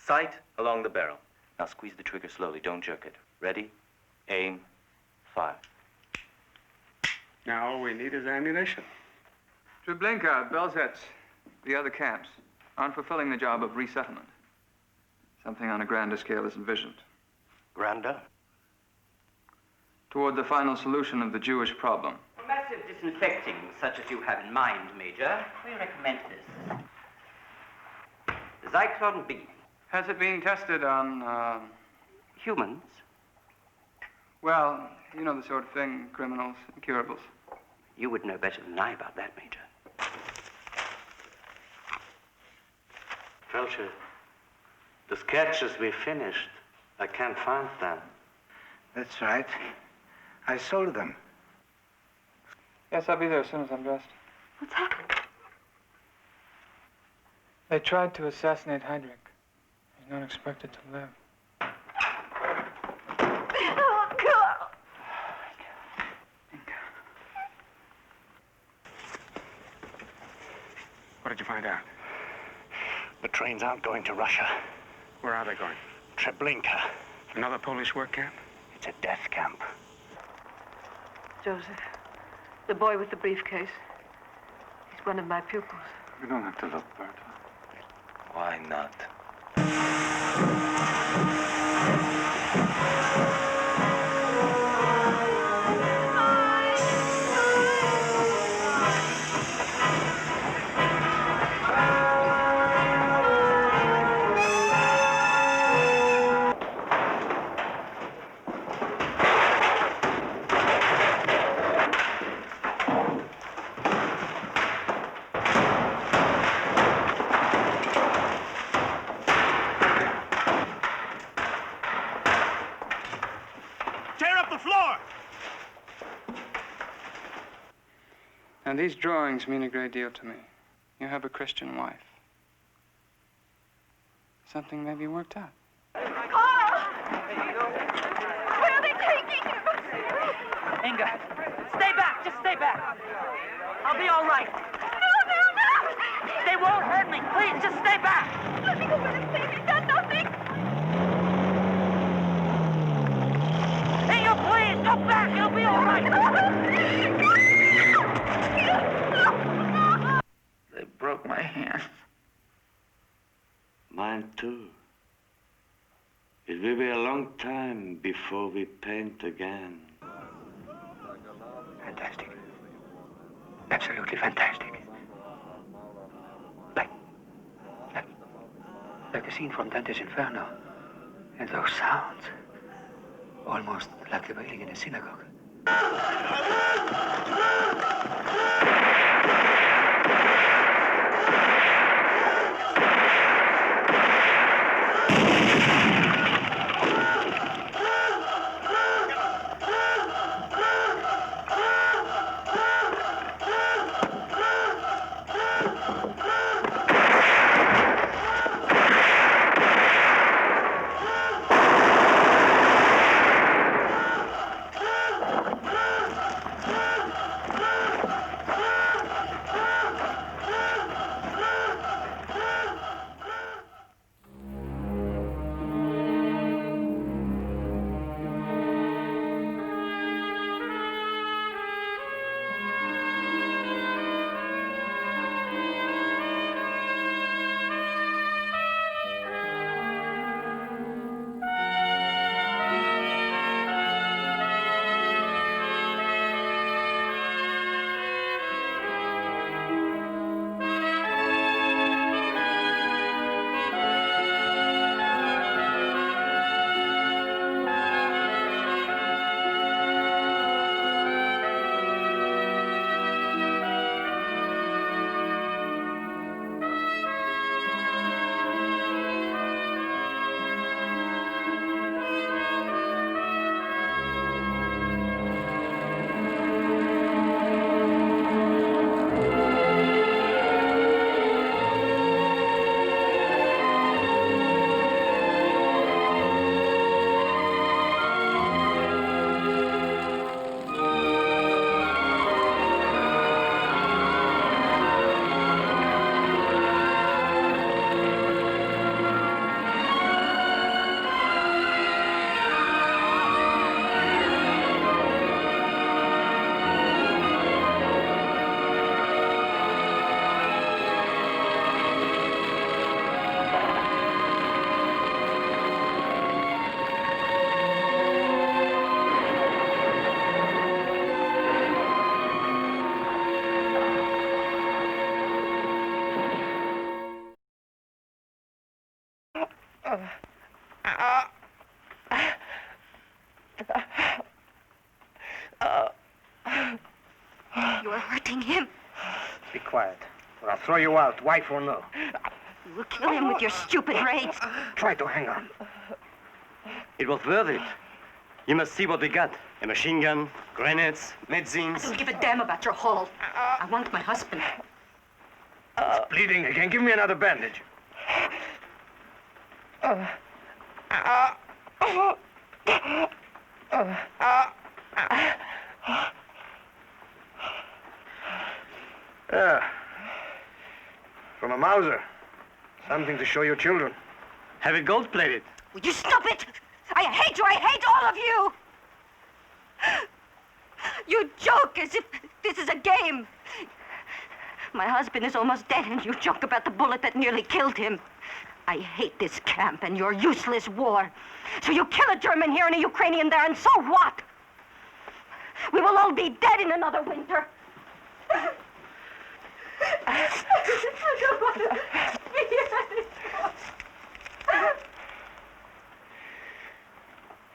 Sight along the barrel. Now squeeze the trigger slowly. Don't jerk it. Ready? Aim. Fire. Now all we need is ammunition. Treblinka, Belzec, the other camps aren't fulfilling the job of resettlement. Something on a grander scale is envisioned. Grander? Toward the final solution of the Jewish problem. For massive disinfecting, such as you have in mind, Major, we recommend this. Zyklon B. Has it been tested on, Humans? Well, you know the sort of thing, criminals, incurables. You would know better than I about that, Major. Felcher, the sketches we finished, I can't find them. That's right. I sold them. Yes, I'll be there as soon as I'm dressed. What's happened? They tried to assassinate Heydrich. He's not expected to live. Oh, God. What did you find out? The trains aren't going to Russia. Where are they going? Treblinka. Another Polish work camp? It's a death camp. Joseph, the boy with the briefcase. He's one of my pupils. You don't have to look, Berta. Why not? And these drawings mean a great deal to me. You have a Christian wife. Something may be worked out. Carl! Where are they taking him? Inga, stay back. Just stay back. I'll be all right. No! They won't hurt me. Please, just stay back. Let me go with him, please. He's done nothing. Inga, please, go back. It'll be all right. They broke my hand. Mine too. It will be a long time before we paint again. Fantastic. Absolutely fantastic. Like a scene from Dante's Inferno. And those sounds. Almost like the wailing in a synagogue. You are hurting him. Be quiet, or I'll throw you out, wife or no. You will kill him with your stupid rage. Try to hang on. It was worth it. You must see what we got. A machine gun, grenades, I medicines. don't give a damn about your haul. I want my husband. It's bleeding again. Give me another bandage. From a Mauser. Something to show your children. Have it gold-plated. Would you stop it? I hate you. I hate all of you. You joke as if this is a game. My husband is almost dead, and you joke about the bullet that nearly killed him. I hate this camp and your useless war. So you kill a German here and a Ukrainian there, and so what? We will all be dead in another winter. I don't want to be here anymore.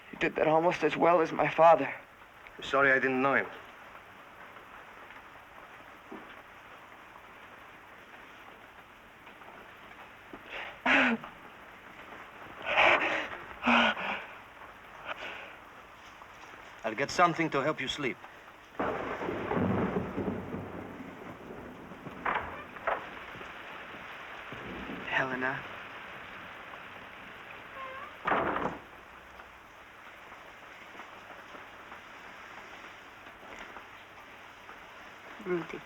He did that almost as well as my father. I'm sorry I didn't know him. I'll get something to help you sleep. Helena. Rudy,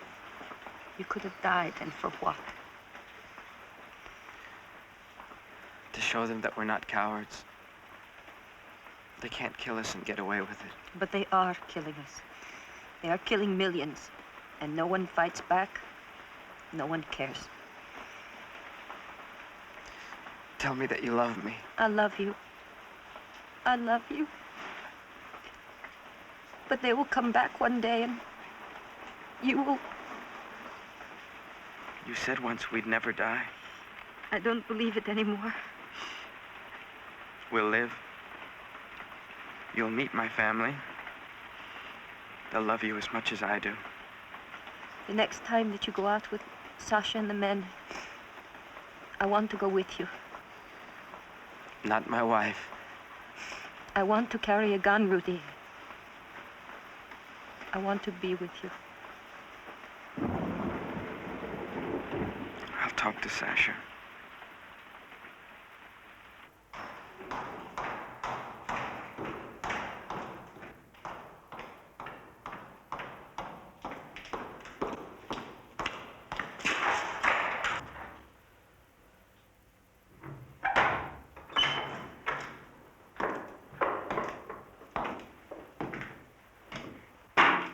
you could have died, and for what? To show them that we're not cowards. They can't kill us and get away with it. But they are killing us. They are killing millions. And no one fights back. No one cares. Tell me that you love me. I love you. I love you. But they will come back one day and you will... You said once we'd never die. I don't believe it anymore. We'll live. You'll meet my family. They'll love you as much as I do. The next time that you go out with Sasha and the men, I want to go with you. Not my wife. I want to carry a gun, Rudy. I want to be with you. I'll talk to Sasha.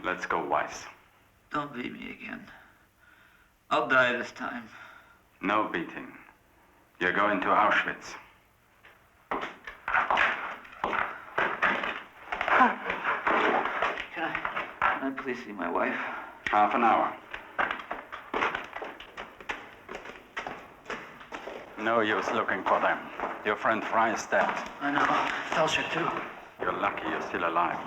Let's go, Weiss. Don't beat me again. I'll die this time. No beating. You're going to Auschwitz. Can I please see my wife? Half an hour. No use looking for them. Your friend Fry is dead. I know. Felsher, too. You're lucky you're still alive.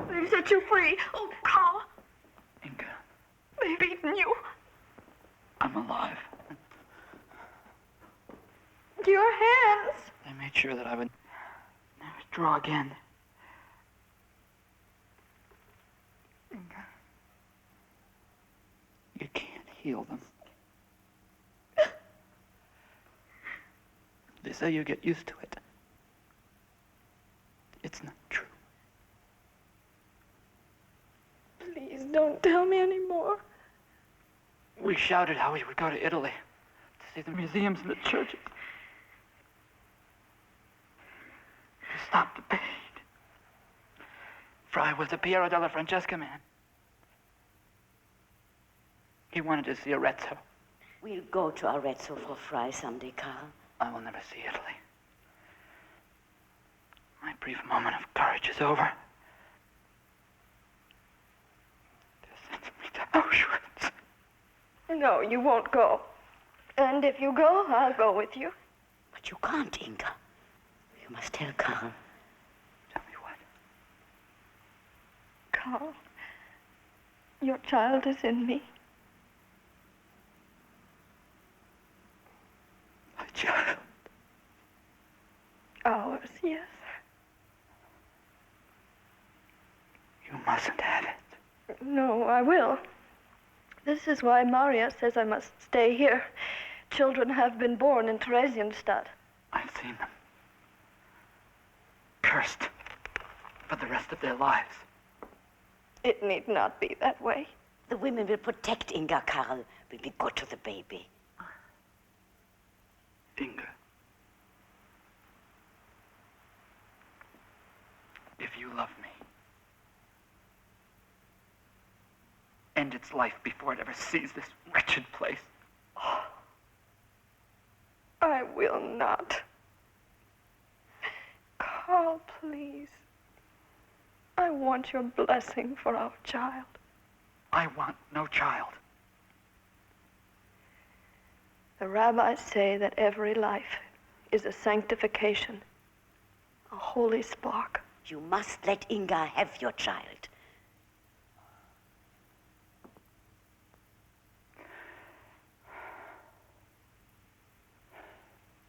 They've set you free. Oh, Carl. Inga, They've eaten you. I'm alive. Your hands. They made sure that I would never draw again. Inga, you can't heal them. They say you get used to it. It's not true. Please don't tell me anymore. We shouted how we would go to Italy to see the museums and the churches. To stop the pain. Fry was the Piero della Francesca man. He wanted to see Arezzo. We'll go to Arezzo for fry someday, Carl. I will never see Italy. My brief moment of courage is over. They're sending me to Auschwitz. No, you won't go. And if you go, I'll go with you. But you can't, Inga. You must tell Carl. Tell me what? Carl, your child is in me. My child. Ours, yes. You mustn't have it. No, I will. This is why Maria says I must stay here. Children have been born in Theresienstadt. I've seen them. Cursed for the rest of their lives. It need not be that way. The women will protect Inga, Carl. Will be good to the baby. Inga. If you love me, end its life before it ever sees this wretched place. I will not. Carl, please. I want your blessing for our child. I want no child. The rabbis say that every life is a sanctification, a holy spark. You must let Inga have your child.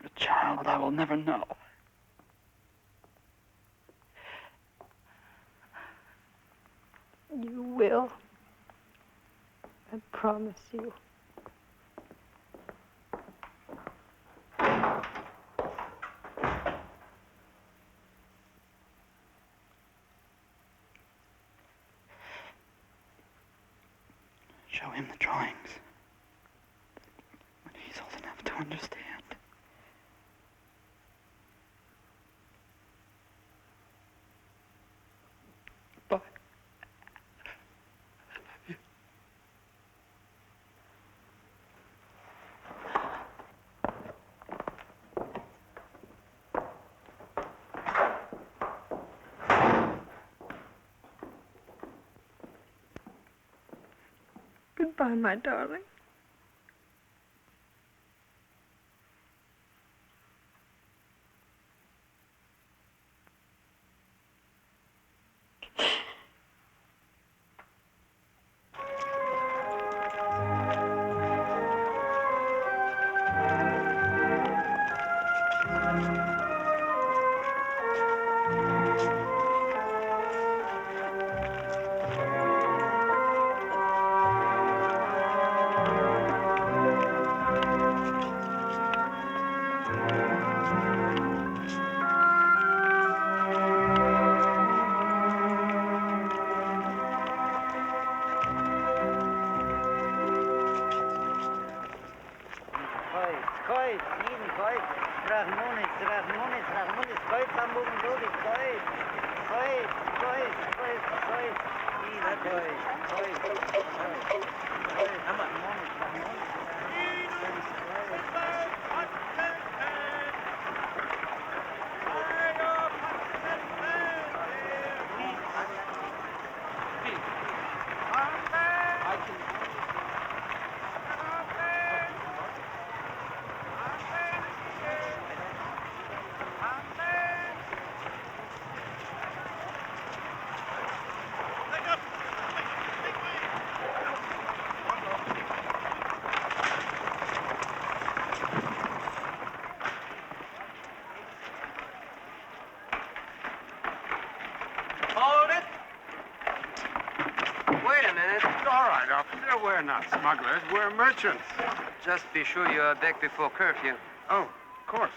A child I will never know. You will. I promise you. Show him the drawings. When he's old enough to understand. Bye. I love you. Goodbye, my darling. We're not smugglers, we're merchants. Just be sure you are back before curfew. Oh, of course.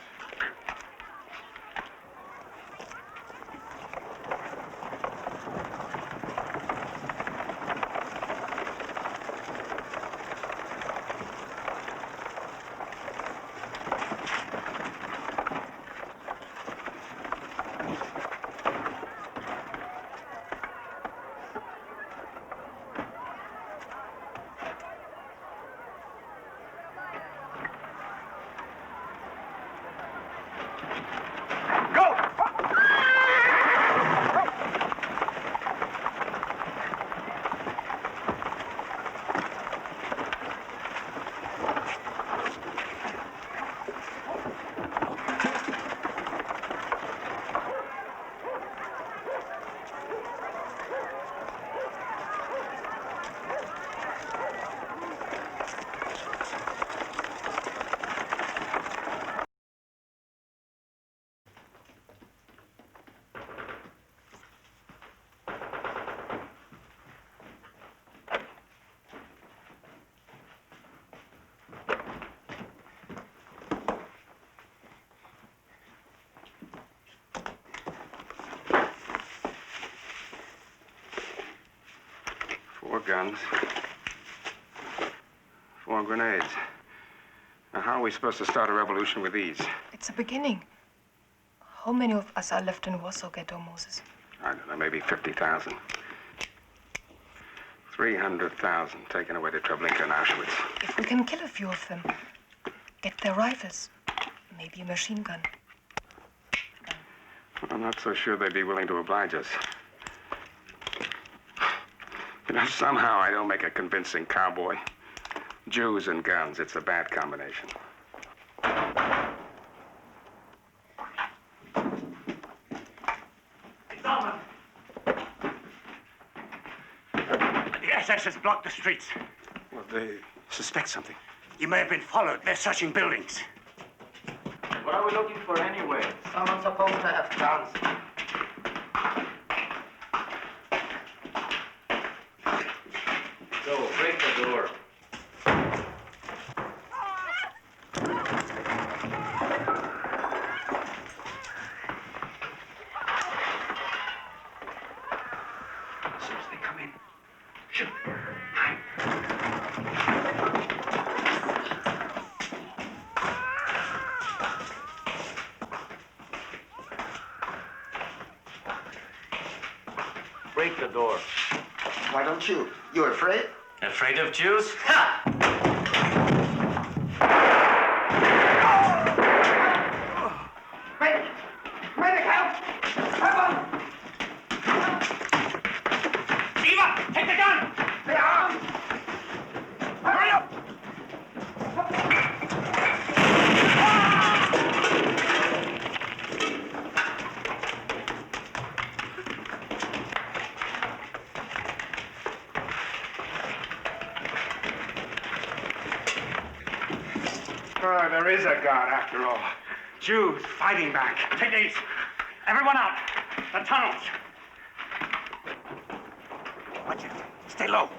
guns. 4 grenades. Now, how are we supposed to start a revolution with these? It's a beginning. How many of us are left in Warsaw Ghetto, Moses? I don't know, maybe 50,000. 300,000 taken away to Treblinka and Auschwitz. If we can kill a few of them, get their rifles, maybe a machine gun. I'm not so sure they'd be willing to oblige us. You know, somehow I don't make a convincing cowboy. Jews and guns, it's a bad combination. The SS has blocked the streets. Well, they suspect something. You may have been followed. They're searching buildings. What are we looking for anyway? Someone's supposed to have guns. Go, break the door. As soon as they come in, shoot. Break the door. Why don't you? You're afraid? Afraid of Jews? Ha! Medic, help! Help! Eva, take the gun! They are armed! Hurry up! Oh, there is a God after all. Jews fighting back. Take these. Everyone out. The tunnels. Watch it. Stay low.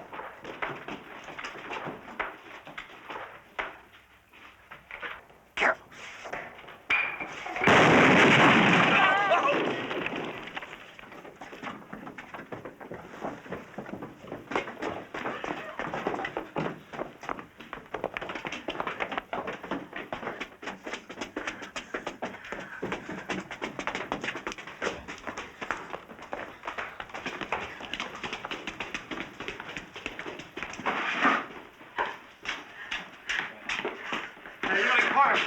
Careful.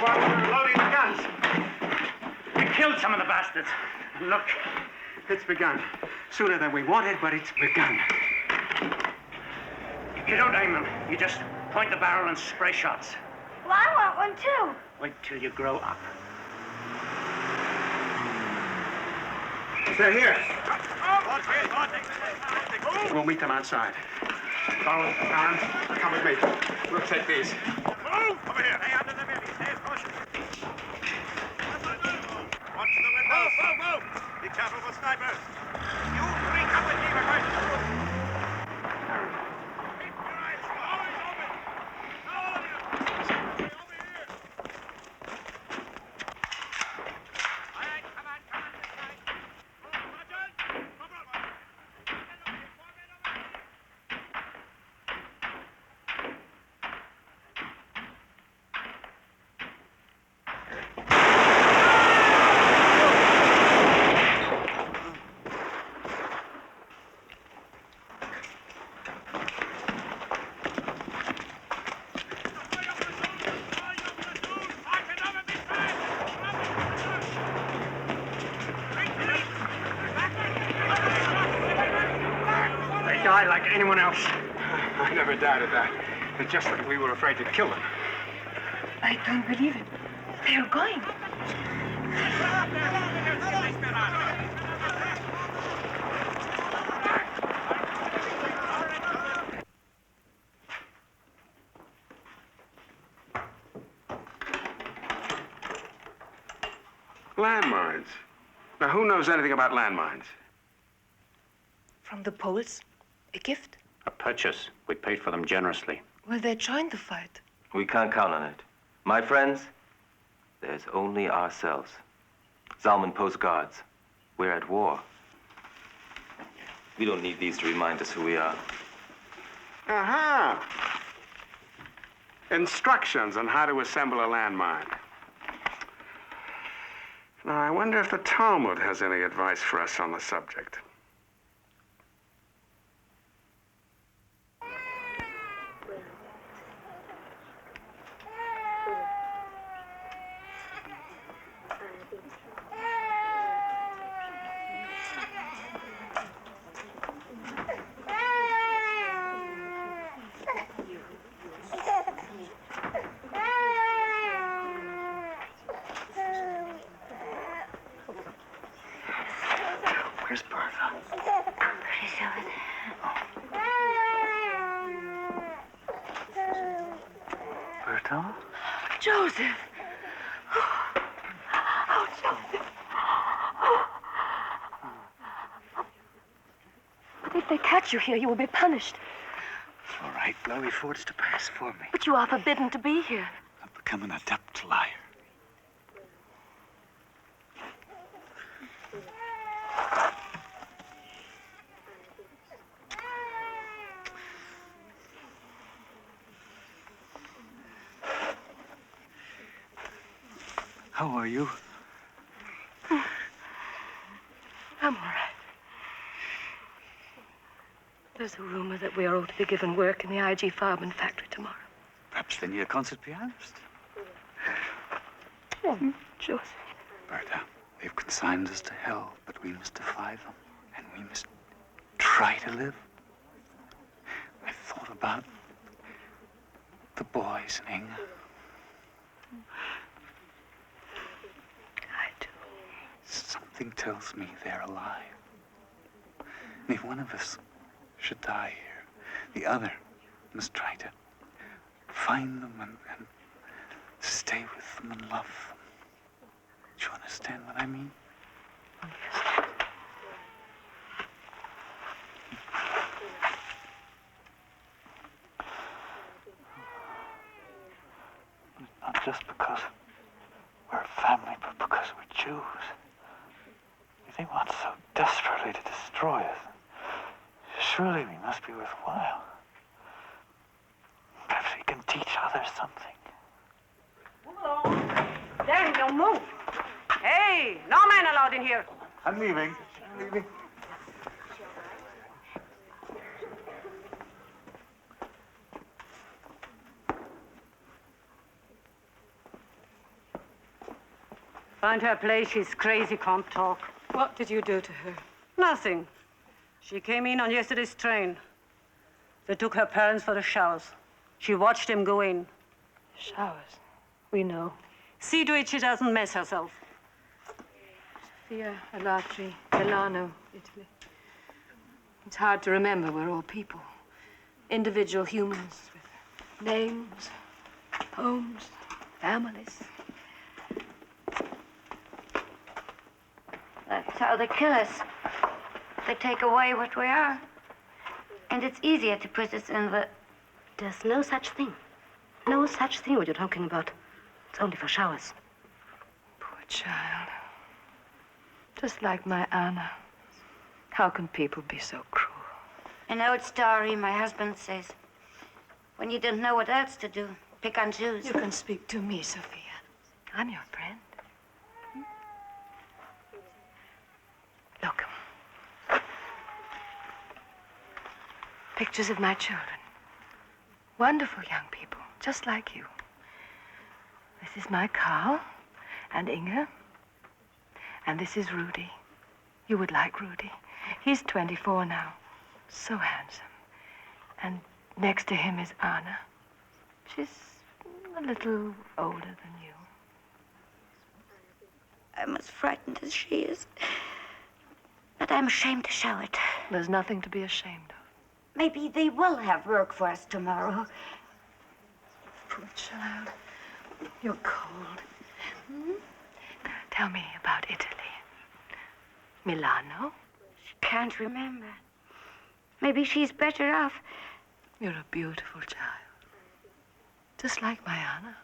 While we were loading the guns. We killed some of the bastards. Look, it's begun. Sooner than we wanted, but it's begun. You don't aim them. You just point the barrel and spray shots. Well, I want one too. Wait till you grow up. They're here. We'll meet them outside. Follow, Aaron, come with me. We'll take these. Move! Over here. Stay under the building. Stay as cautious. Watch the windows. Move, move, move! Be careful for snipers. You three come with me. We're going to move. Keep your eyes always open. All of you. Over here. All right, come on, come on this side. Move, Sergeant. Move over. Die like anyone else. I never doubted that. It's just that we were afraid to kill them. I don't believe it. They are going. Landmines. Now, who knows anything about landmines? From the Poles? A gift? A purchase. We paid for them generously. Well, they joined the fight. We can't count on it. My friends, there's only ourselves. Zalman posts guards. We're at war. We don't need these to remind us who we are. Uh-huh. Instructions on how to assemble a landmine. Now, I wonder if the Talmud has any advice for us on the subject. Where's Bertha? She's over there. Bertha? Joseph! Oh, Joseph! If they catch you here, you will be punished. All right, blowy forwards to pass for me. But you are forbidden to be here. I've become an adept liar. How are you? I'm all right. There's a rumor that we are all to be given work in the IG Farben factory tomorrow. Perhaps they need a concert pianist. Oh, Joseph. Bertha, they've consigned us to hell, but we must defy them, and we must try to live. I thought about the boys and Inga. I do. Something tells me they're alive. And if one of us should die here, the other must try to find them and stay with them and love them. Do you understand what I mean? Not just because we're a family, but because we're Jews. They want so desperately to destroy us. Surely we must be worthwhile. Perhaps we can teach others something. Move along. Daniel, move. Hey, no man allowed in here. I'm leaving. Find her a place. She's crazy, can't talk. What did you do to her? Nothing. She came in on yesterday's train. They took her parents for the showers. She watched him go in. Showers. We know. See to it she doesn't mess herself. Sophia, Alatri, Milano, Italy. It's hard to remember we're all people. Individual humans with names, homes, families. That's how they kill us. They take away what we are. And it's easier to put us in the... There's no such thing. No such thing what you're talking about. It's only for showers. Poor child. Just like my Anna. How can people be so cruel? An old story my husband says. When you don't know what else to do, pick on Jews. You can speak to me, Sophia. I'm your friend. Look. Pictures of my children. Wonderful young people, just like you. This is my Carl and Inge. And this is Rudy. You would like Rudy. He's 24 now. So handsome. And next to him is Anna. She's a little older than you. I'm as frightened as she is. But I'm ashamed to show it. There's nothing to be ashamed of. Maybe they will have work for us tomorrow. Poor child. You're cold. Hmm? Tell me about Italy. Milano? She can't remember. Maybe she's better off. You're a beautiful child. Just like my Anna.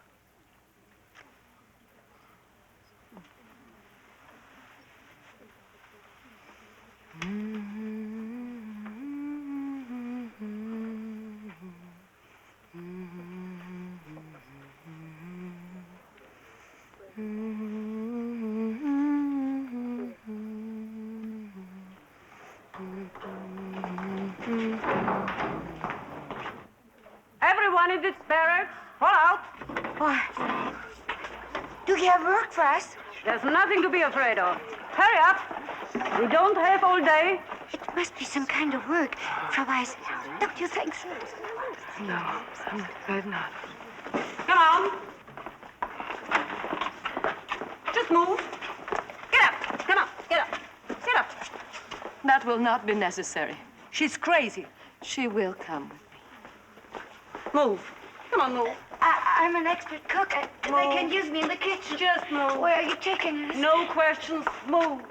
Everyone in this barracks, fall out. Why? Do you have work for us? There's nothing to be afraid of. Hurry up. We don't have all day. It must be some kind of work, Frau Weiss. Don't you think so? No, I'm afraid not. Come on. Just move. Get up. Come on, get up. Get up. That will not be necessary. She's crazy. She will come with me. Move. Come on, move. I'm an expert cook. They can use me in the kitchen. Just move. Where are you taking us? No questions. Move.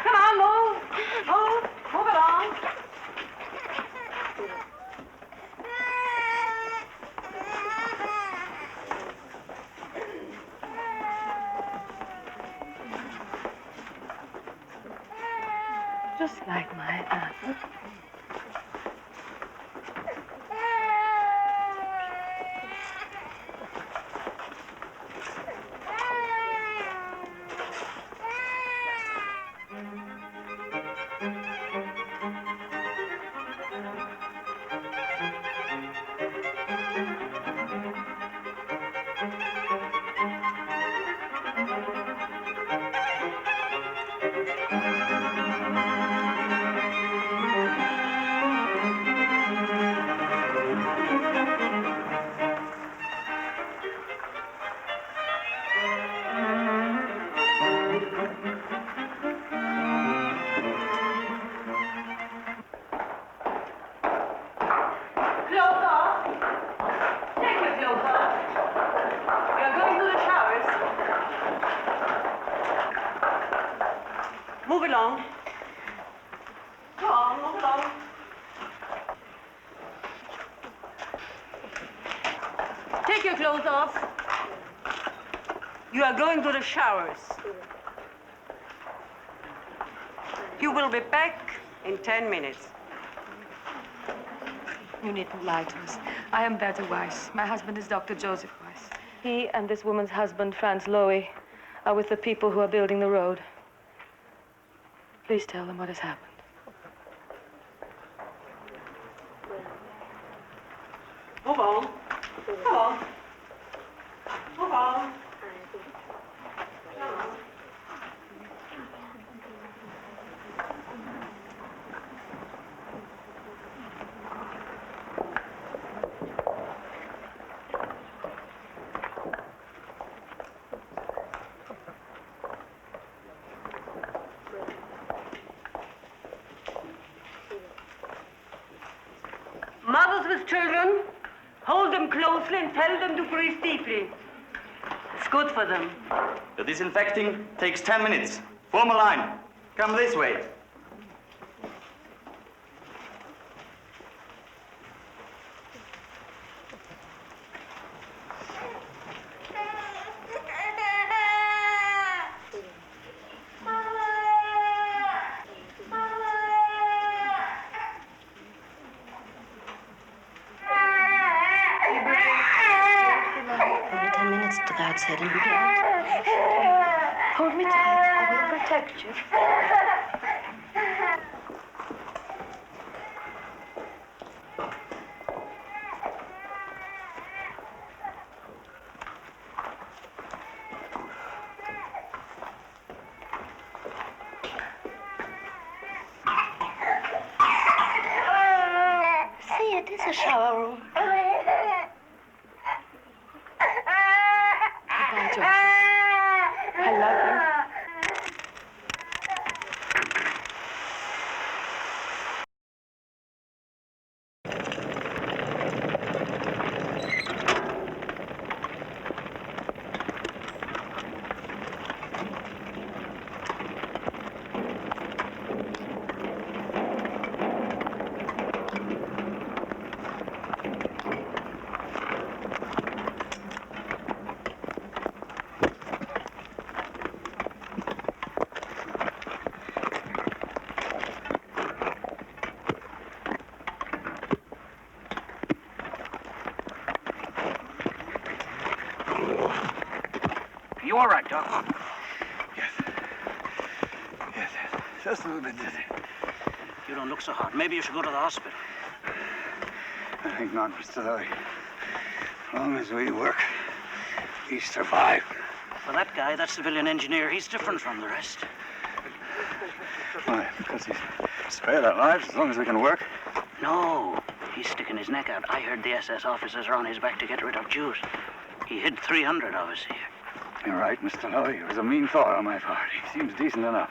Come on, move. Move. Move along. Just like my aunt. Move along. Go on, move along. Take your clothes off. You are going to the showers. You will be back in 10 minutes. You needn't lie to us. I am Bertha Weiss. My husband is Dr. Joseph Weiss. He and this woman's husband, Franz Lowy, are with the people who are building the road. Please tell them what has happened. Move on. Come on. Move on. Mothers with children, hold them closely and tell them to breathe deeply. It's good for them. The disinfecting takes 10 minutes. Form a line. Come this way. Head and begin. Hold me tight. I will protect you. See, it is a shower room. I love you. You all right, Doc? Yes. Yes. Just a little bit dizzy. You don't look so hot. Maybe you should go to the hospital. I think not, Mr. Lilly. As long as we work, we survive. Well, that guy, that civilian engineer, he's different from the rest. Why? Because he's spared our lives as long as we can work? No, he's sticking his neck out. I heard the SS officers are on his back to get rid of Jews. He hid 300 of us here. You're right, Mr. Lilly. It was a mean thought on my part. He seems decent enough.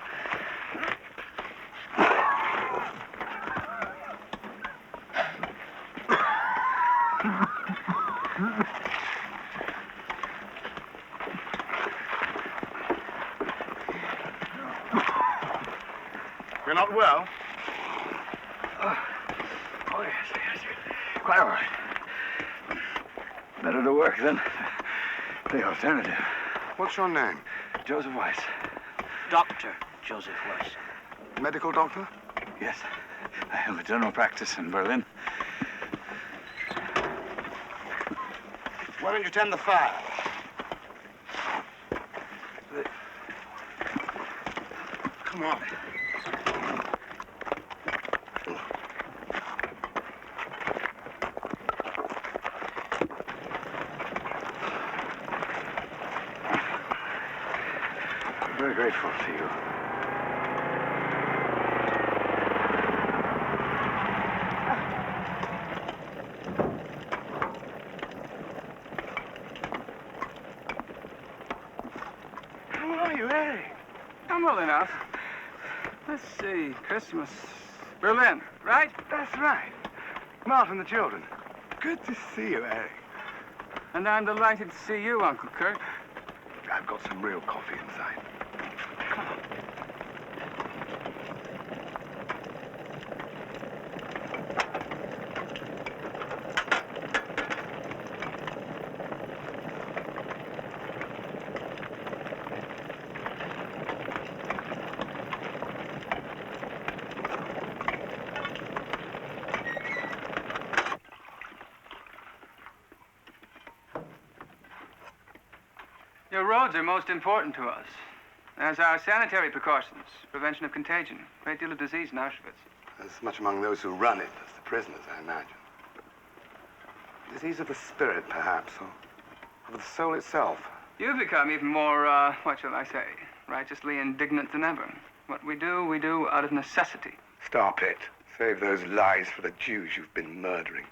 You're not well? Oh, yes. Quite all right. Better to work than the alternative. What's your name? Joseph Weiss. Dr. Joseph Weiss. Medical doctor? Yes. I have a general practice in Berlin. Why don't you tend the fire? Come on. I'm very grateful to you. How are you, Erik? I'm well enough. Let's see, Christmas. Berlin, right? That's right. Martin and the children. Good to see you, Erik. And I'm delighted to see you, Uncle Kurt. I've got some real coffee inside. Your roads are most important to us, as are sanitary precautions, prevention of contagion, great deal of disease in Auschwitz. As much among those who run it as the prisoners, I imagine. Disease of the spirit, perhaps, or of the soul itself. You've become even more, what shall I say, righteously indignant than ever. What we do out of necessity. Stop it. Save those lies for the Jews you've been murdering.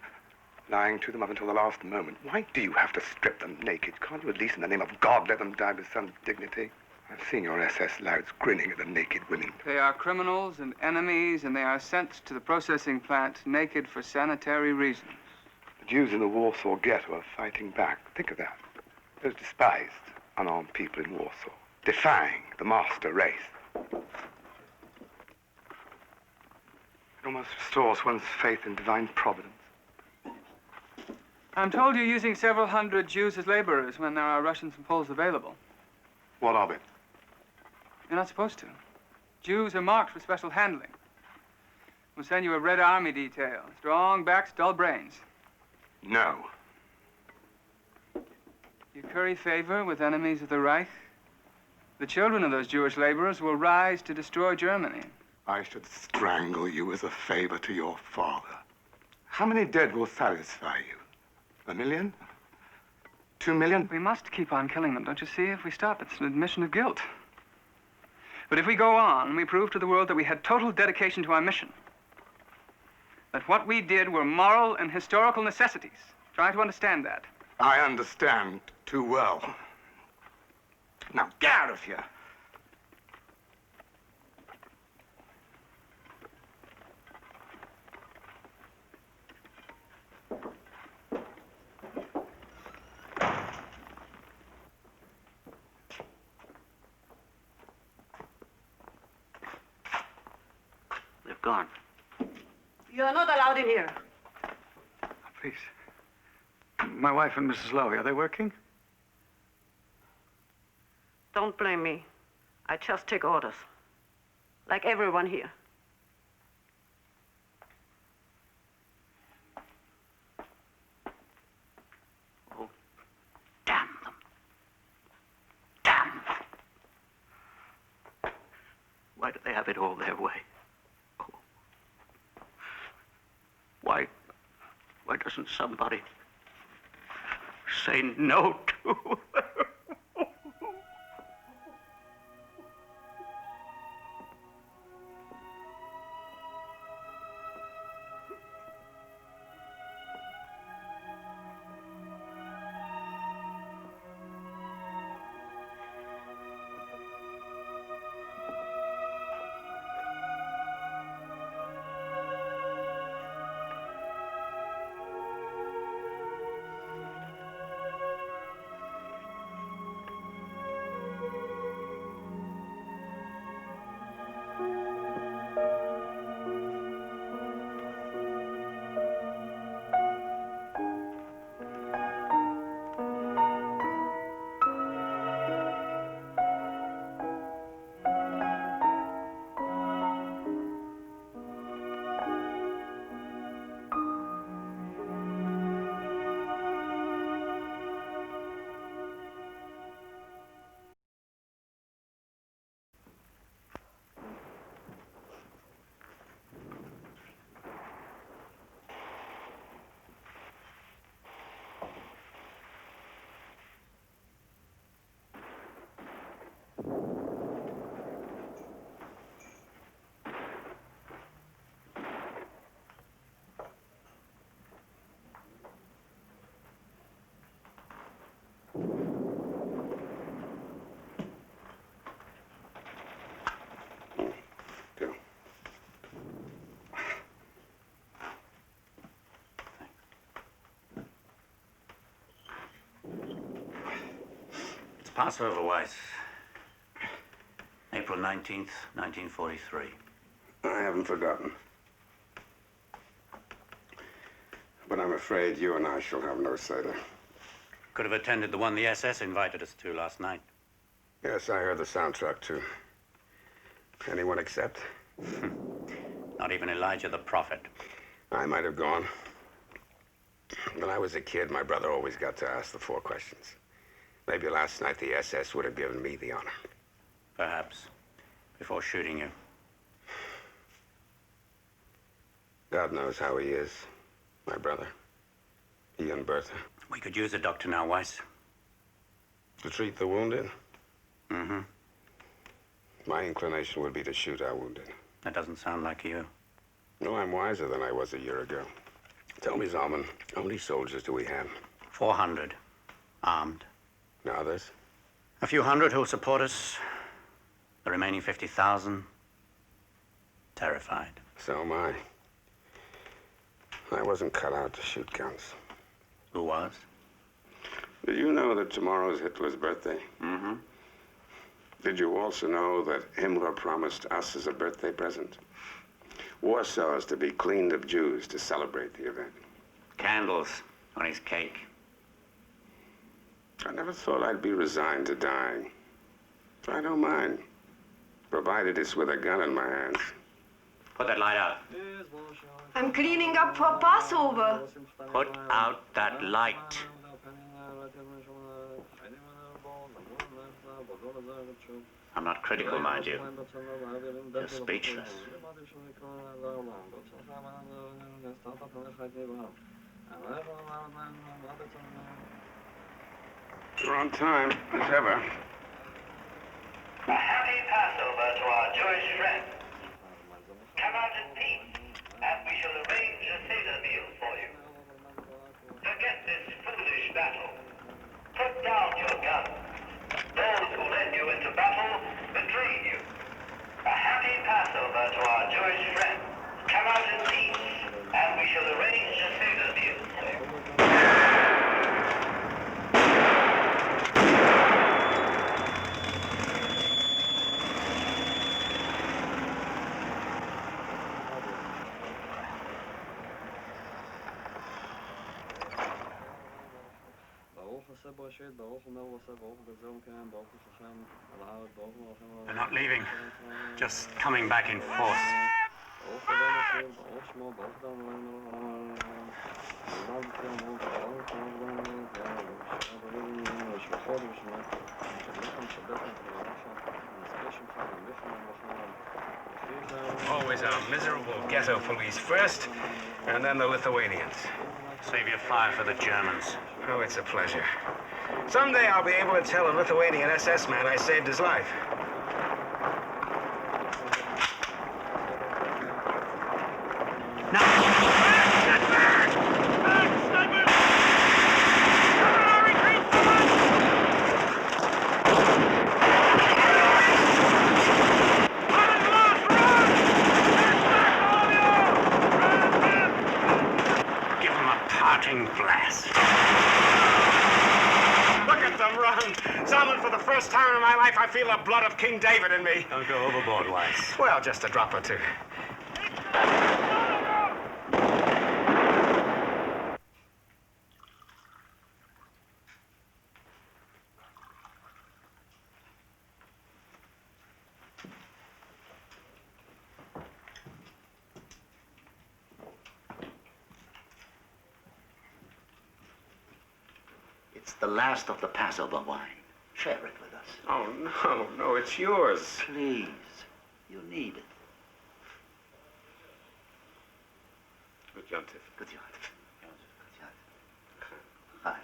Lying to them up until the last moment. Why do you have to strip them naked? Can't you at least, in the name of God, let them die with some dignity? I've seen your SS louts grinning at the naked women. They are criminals and enemies, and they are sent to the processing plant naked for sanitary reasons. The Jews in the Warsaw Ghetto are fighting back. Think of that. Those despised, unarmed people in Warsaw, defying the master race. It almost restores one's faith in divine providence. I'm told you're using several hundred Jews as laborers when there are Russians and Poles available. What of it? You're not supposed to. Jews are marked for special handling. We'll send you a Red Army detail. Strong backs, dull brains. No. You curry favor with enemies of the Reich. The children of those Jewish laborers will rise to destroy Germany. I should strangle you as a favor to your father. How many dead will satisfy you? 1 million? 2 million? We must keep on killing them, don't you see? If we stop, it's an admission of guilt. But if we go on, we prove to the world that we had total dedication to our mission. That what we did were moral and historical necessities. Try to understand that. I understand too well. Now, get out of here. They've gone. You are not allowed in here. Please. My wife and Mrs. Lowy, are they working? Don't blame me. I just take orders. Like everyone here. Oh, damn them. Damn them. Why do they have it all their way? Oh. Why does Doesn't somebody say no to her? Passover, Weiss. April 19th, 1943. I haven't forgotten. But I'm afraid you and I shall have no say there. Could have attended the one the SS invited us to last night. Yes, I heard the soundtrack too. Anyone except? Not even Elijah the prophet. I might have gone. When I was a kid, my brother always got to ask the 4 questions. Maybe last night the SS would have given me the honor. Perhaps. Before shooting you. God knows how he is, my brother. He and Bertha. We could use a doctor now, Weiss. To treat the wounded? Mm-hmm. My inclination would be to shoot our wounded. That doesn't sound like you. No, I'm wiser than I was a year ago. Tell me, Zalman, how many soldiers do we have? 400. Armed. Now others? A few hundred who'll support us. The remaining 50,000, terrified. So am I. I wasn't cut out to shoot guns. Who was? Did you know that tomorrow is Hitler's birthday? Mm-hmm. Did you also know that Himmler promised us as a birthday present? Warsaw is to be cleaned of Jews to celebrate the event. Candles on his cake. I never thought I'd be resigned to dying. I don't mind, provided it's with a gun in my hands. Put that light out. I'm cleaning up for Passover. Put out that light. I'm not critical, mind you. Just speechless. You're on time, as ever. A happy Passover to our Jewish friends. Come out in peace, and we shall arrange a Seder meal for you. Forget this foolish battle. Put down your guns. Those who led you into battle betrayed you. A happy Passover to our Jewish friends. Come out in peace, and we shall arrange a Seder meal for you. They're not leaving. Just coming back in force. Always our miserable ghetto police first, and then the Lithuanians. Save your fire for the Germans. Oh, it's a pleasure. Someday I'll be able to tell a Lithuanian SS man I saved his life. Blast. Look at them run. Salmon, for the first time in my life, I feel the blood of King David in me. Don't go overboard, Weiss. Well, just a drop or two. It's the last of the Passover wine. Share it with us. Oh, no, it's yours. Please, you need it. Good Yontif. Good Yontif. Hi.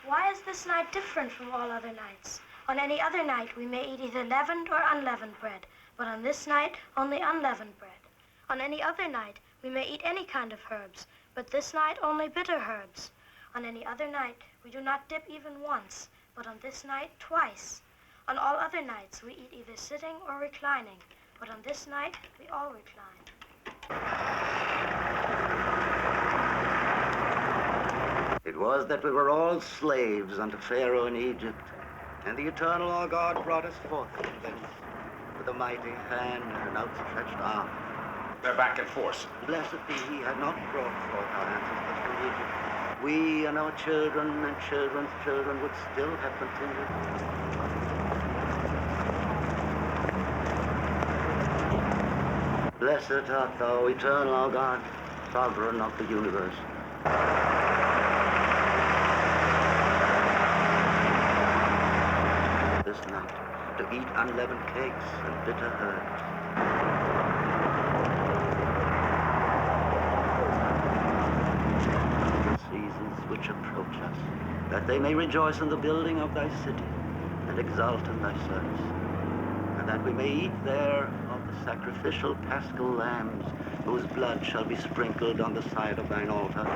Why is this night different from all other nights? On any other night, we may eat either leavened or unleavened bread, but on this night, only unleavened bread. On any other night, we may eat any kind of herbs, but this night, only bitter herbs. On any other night, we do not dip even once, but on this night, twice. On all other nights, we eat either sitting or reclining, but on this night, we all recline. It was that we were all slaves unto Pharaoh in Egypt, and the eternal our God brought us forth from thence with a mighty hand and an outstretched arm. They're back in force. Blessed be he had not brought forth our ancestors from Egypt. We and our children and children's children would still have continued. Blessed art thou, eternal our God, sovereign of the universe. This night, to eat unleavened cakes and bitter herbs. The seasons which approach us, that they may rejoice in the building of thy city and exult in thy service, and that we may eat there of the sacrificial paschal lambs, whose blood shall be sprinkled on the side of thine altar.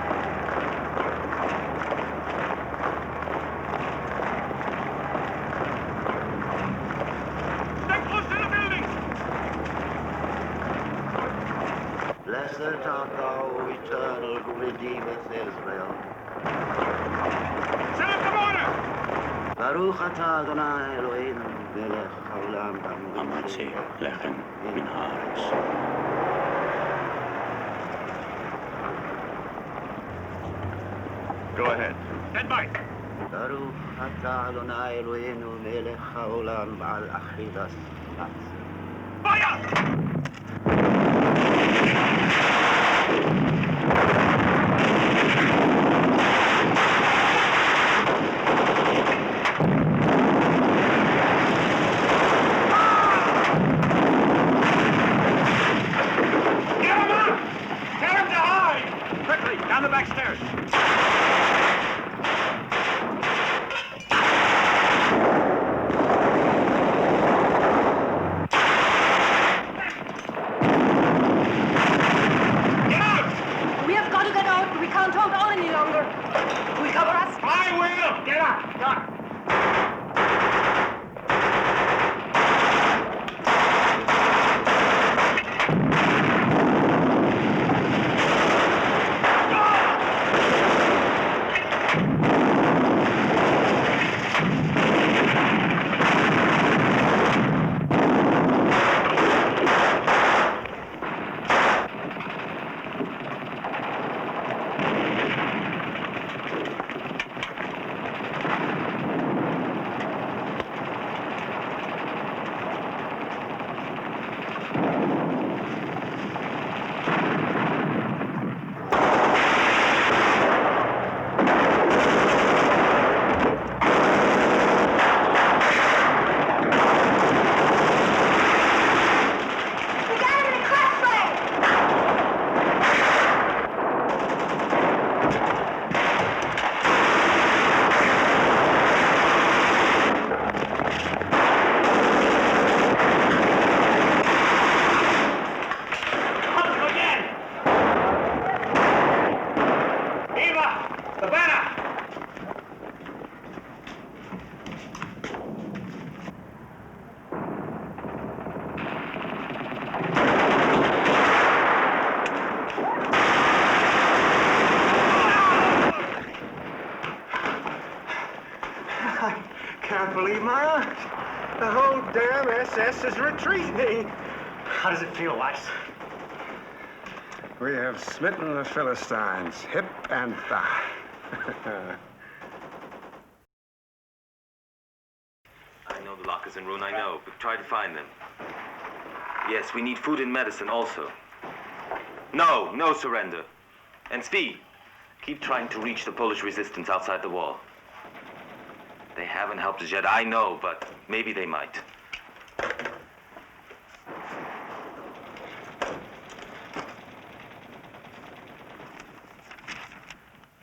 Blessed art thou, eternal, who redeemeth Israel. Set up the mortar! Baruch atah Adonai Eloheinu melech haolam Amatzi lechem min haaretz. Go ahead. Stand by. Baruch atah Adonai Eloheinu melech haolam al achilas matzah. Fire! Down the back stairs. can't believe my eyes. The whole damn SS is retreating. How does it feel, Weiss? We have smitten the Philistines, hip and thigh. I know the lockers in ruin, I know, but try to find them. Yes, we need food and medicine also. No, no surrender. And speed. Keep trying to reach the Polish resistance outside the wall. They haven't helped us yet, I know, but maybe they might.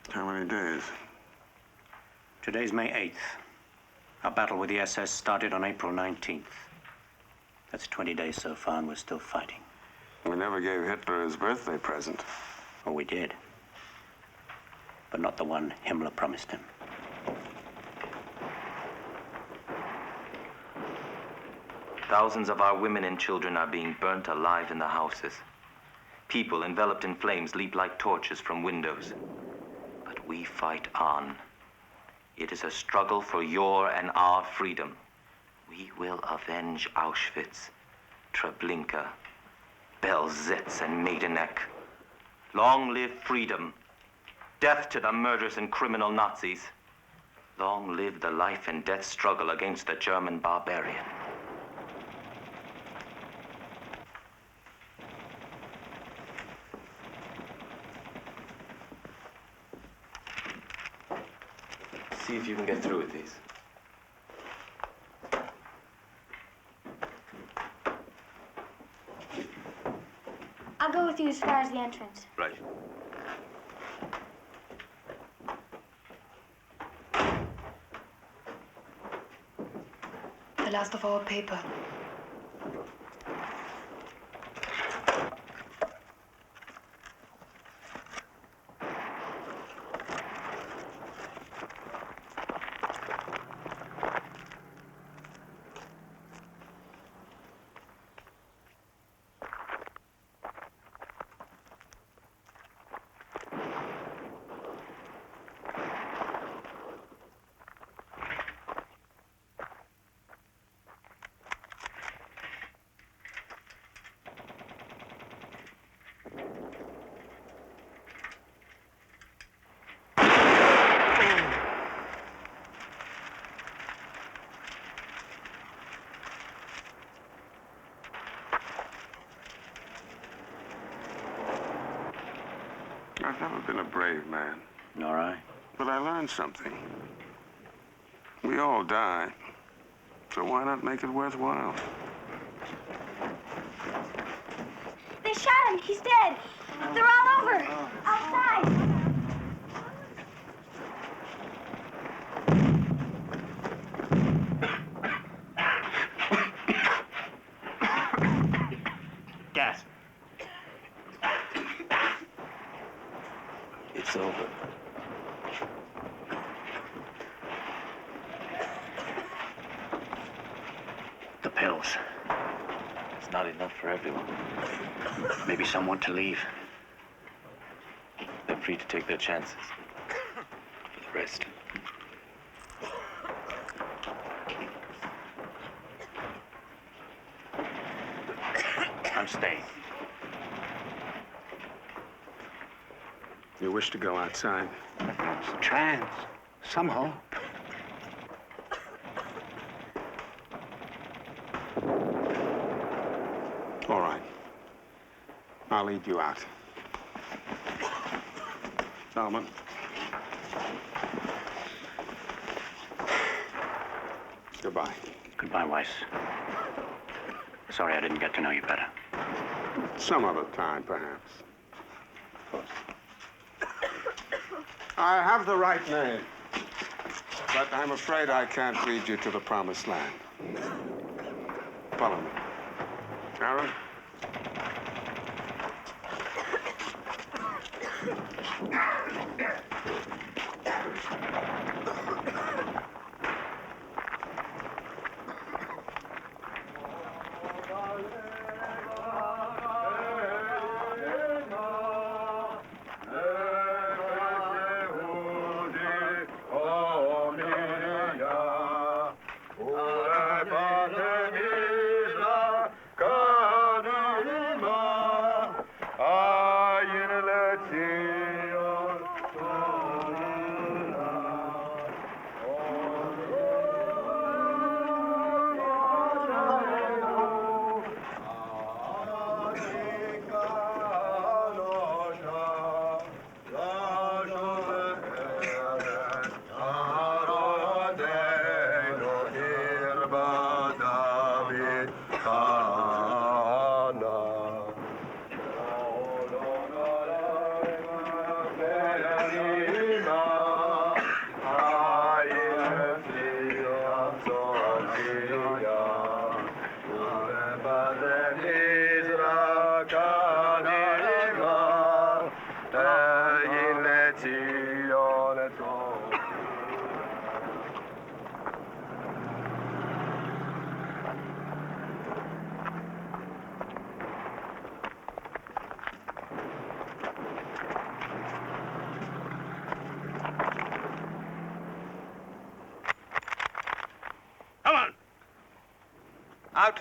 How many days? Today's May 8th. Our battle with the SS started on April 19th. That's 20 days so far, and we're still fighting. We never gave Hitler his birthday present. Oh, we did. But not the one Himmler promised him. Thousands of our women and children are being burnt alive in the houses. People enveloped in flames leap like torches from windows. But we fight on. It is a struggle for your and our freedom. We will avenge Auschwitz, Treblinka, Belzec, and Majdanek. Long live freedom. Death to the murderers and criminal Nazis. Long live the life and death struggle against the German barbarian. See if you can get through with these. I'll go with you as far as the entrance. Right. The last of our paper. I've never been a brave man. Nor I. But I learned something. We all die. So why not make it worthwhile? They shot him. He's dead. They're all over. Outside. Gas. It's over. The pills. It's not enough for everyone. Maybe some want to leave. They're free to take their chances. For the rest. I'm staying. You wish to go outside? There's a chance. Some hope. All right. I'll lead you out. Salman. Goodbye. Goodbye, Weiss. Sorry I didn't get to know you better. Some other time, perhaps. Of course. I have the right name, but I'm afraid I can't lead you to the promised land. Follow me. Aaron? Out.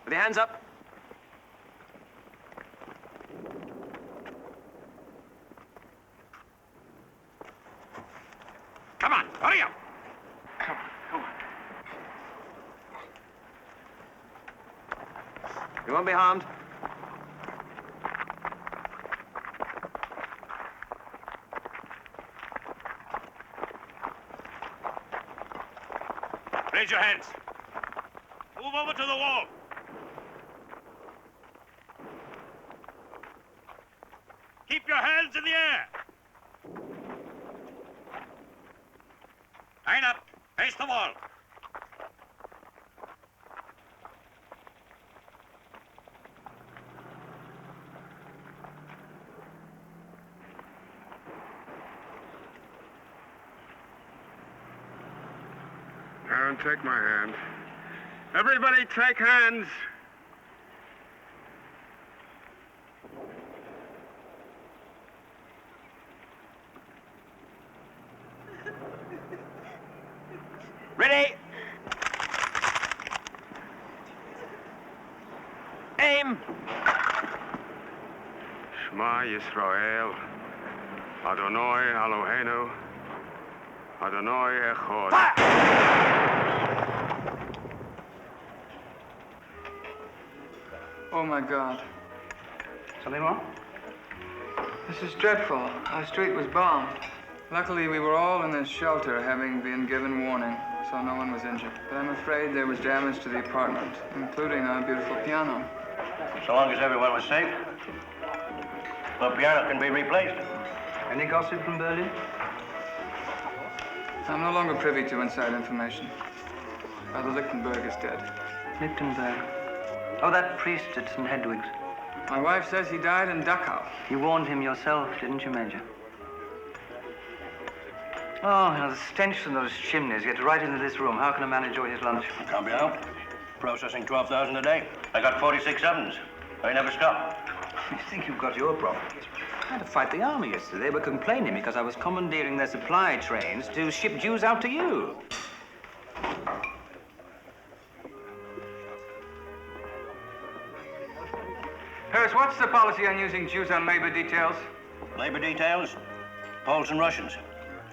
With your hands up. Come on, hurry up. Come on. You won't be harmed. Raise your hands. Move over to the wall. Keep your hands in the air. Line up. Face the wall. Aaron, take my hand. Everybody take hands. Ready? Aim. Shema Yisrael. Adonai Eloheinu. Adonai Echad. Oh, my God. Something wrong? This is dreadful. Our street was bombed. Luckily, we were all in this shelter, having been given warning, so no one was injured. But I'm afraid there was damage to the apartment, including our beautiful piano. So long as everyone was safe, the piano can be replaced. Any gossip from Berlin? I'm no longer privy to inside information. Father Lichtenberg is dead. Lichtenberg. Oh, that priest at St. Hedwig's. My wife says he died in Dachau. You warned him yourself, didn't you, Major? Oh, the stench from those chimneys gets right into this room. How can a man enjoy his lunch? Can't be helped. Processing 12,000 a day. I got 46 ovens. They never stop. You think you've got your problems? I had to fight the army yesterday. They were complaining because I was commandeering their supply trains to ship Jews out to you. Harris, what's the policy on using Jews on labor details? Labor details? Poles and Russians.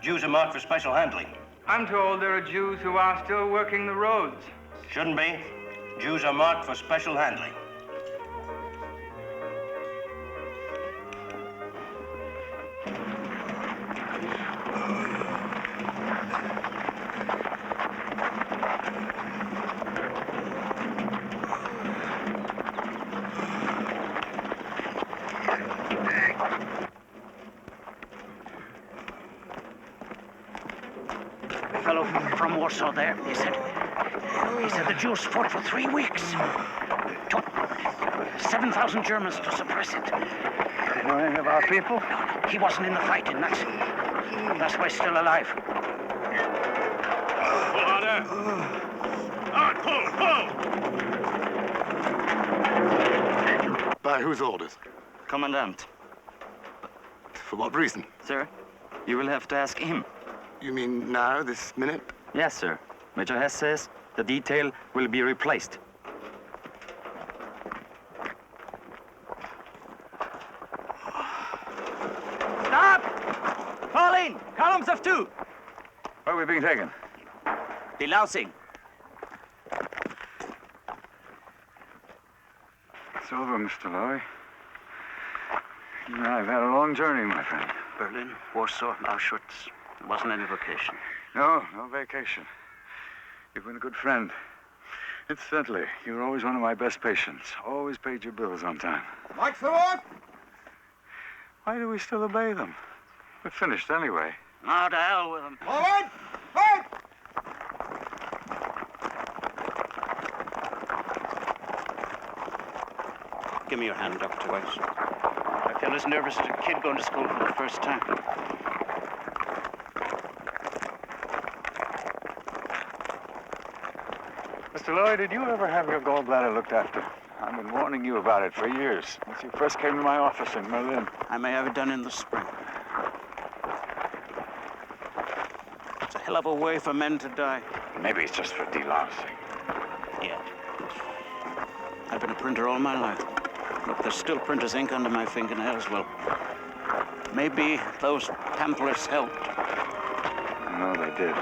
Jews are marked for special handling. I'm told there are Jews who are still working the roads. Shouldn't be. Jews are marked for special handling. Warsaw there, he said the Jews fought for 3 weeks. Took 7,000 Germans to suppress it. You know any of our people? No, he wasn't in the fight, and that's why he's still alive. Pull harder. Pull. By whose orders? Commandant. For what reason? Sir, you will have to ask him. You mean now, this minute? Yes, sir. Major Hess says the detail will be replaced. Stop! Fall in! Columns of 2! Where are we being taken? Delousing. It's over, Mr. Lowy. I've had a long journey, my friend. Berlin, Warsaw, Auschwitz. It wasn't any vacation. No vacation. You've been a good friend. Incidentally, you were always one of my best patients. Always paid your bills on time. March forward! Why do we still obey them? We're finished anyway. Oh, to hell with them. Forward! Forward! Give me your hand, Dr. Weiss. I feel as nervous as a kid going to school for the first time. Mr. Lloyd, did you ever have your gallbladder looked after? I've been warning you about it for years, since you first came to my office in Berlin. I may have it done in the spring. It's a hell of a way for men to die. Maybe it's just for delousing. Yeah. printer all my life. Look, there's still printer's ink under my fingernails. Well, maybe those pamphlets helped. No, they did.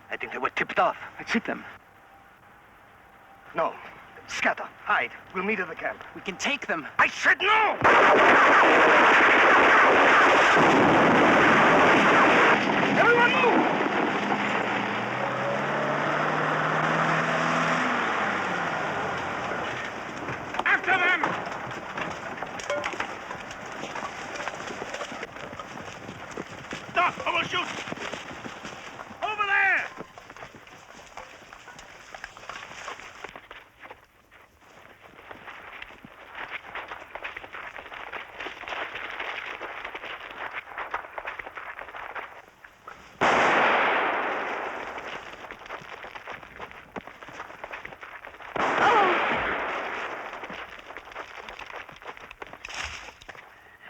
I think they were tipped off. Let's hit them. No. Scatter. Hide. We'll meet at the camp. We can take them. I said no! Everyone move! After them! Stop! I will shoot! Over there!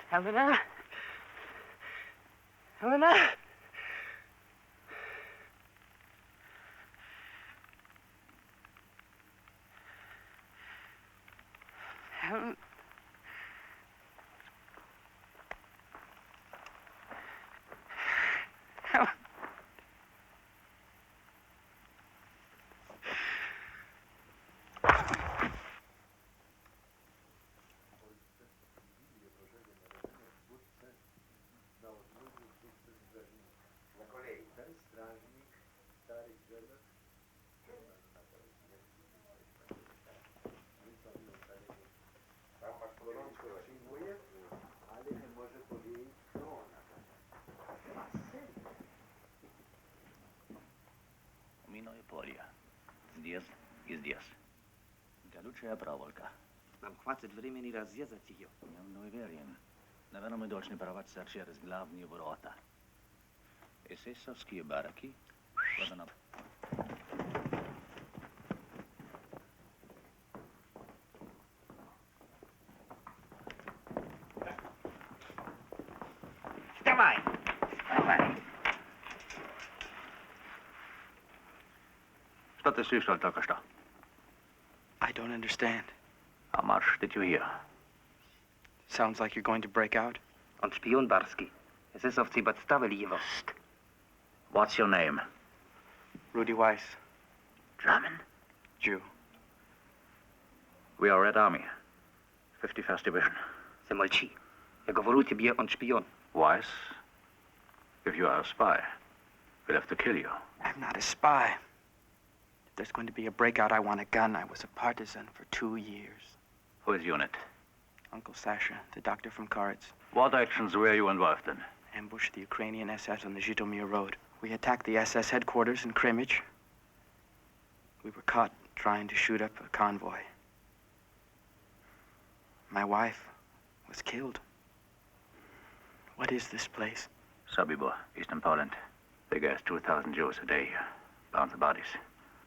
Helena? Helena? Helen? Helen? Minoj polja. Здесь и здесь. Колючая проволока. Нам хватит времени разрезать ее. Я не уверен. Наверное, мы должны прорваться через главные ворота. Эсэсовские бараки. Вот она. Давай! Давай! Что ты слышал только что? I don't understand. How much did you hear? Sounds like you're going to break out. Он шпион барский. Эсэсовцы подставили его. What's your name? Rudy Weiss. German? Jew. We are Red Army. 51st Division. Замолчи. Я говорю тебе, он шпион. Weiss? If you are a spy, we'll have to kill you. I'm not a spy. If there's going to be a breakout, I want a gun. I was a partisan for 2 years. Whose unit? Uncle Sasha, the doctor from Karats. What actions were you involved in? Ambushed the Ukrainian SS on the Zhytomyr Road. We attacked the SS headquarters in Kremich. We were caught trying to shoot up a convoy. My wife was killed. What is this place? Sobibor, Eastern Poland. They gas 2,000 Jews a day here. Bound the bodies.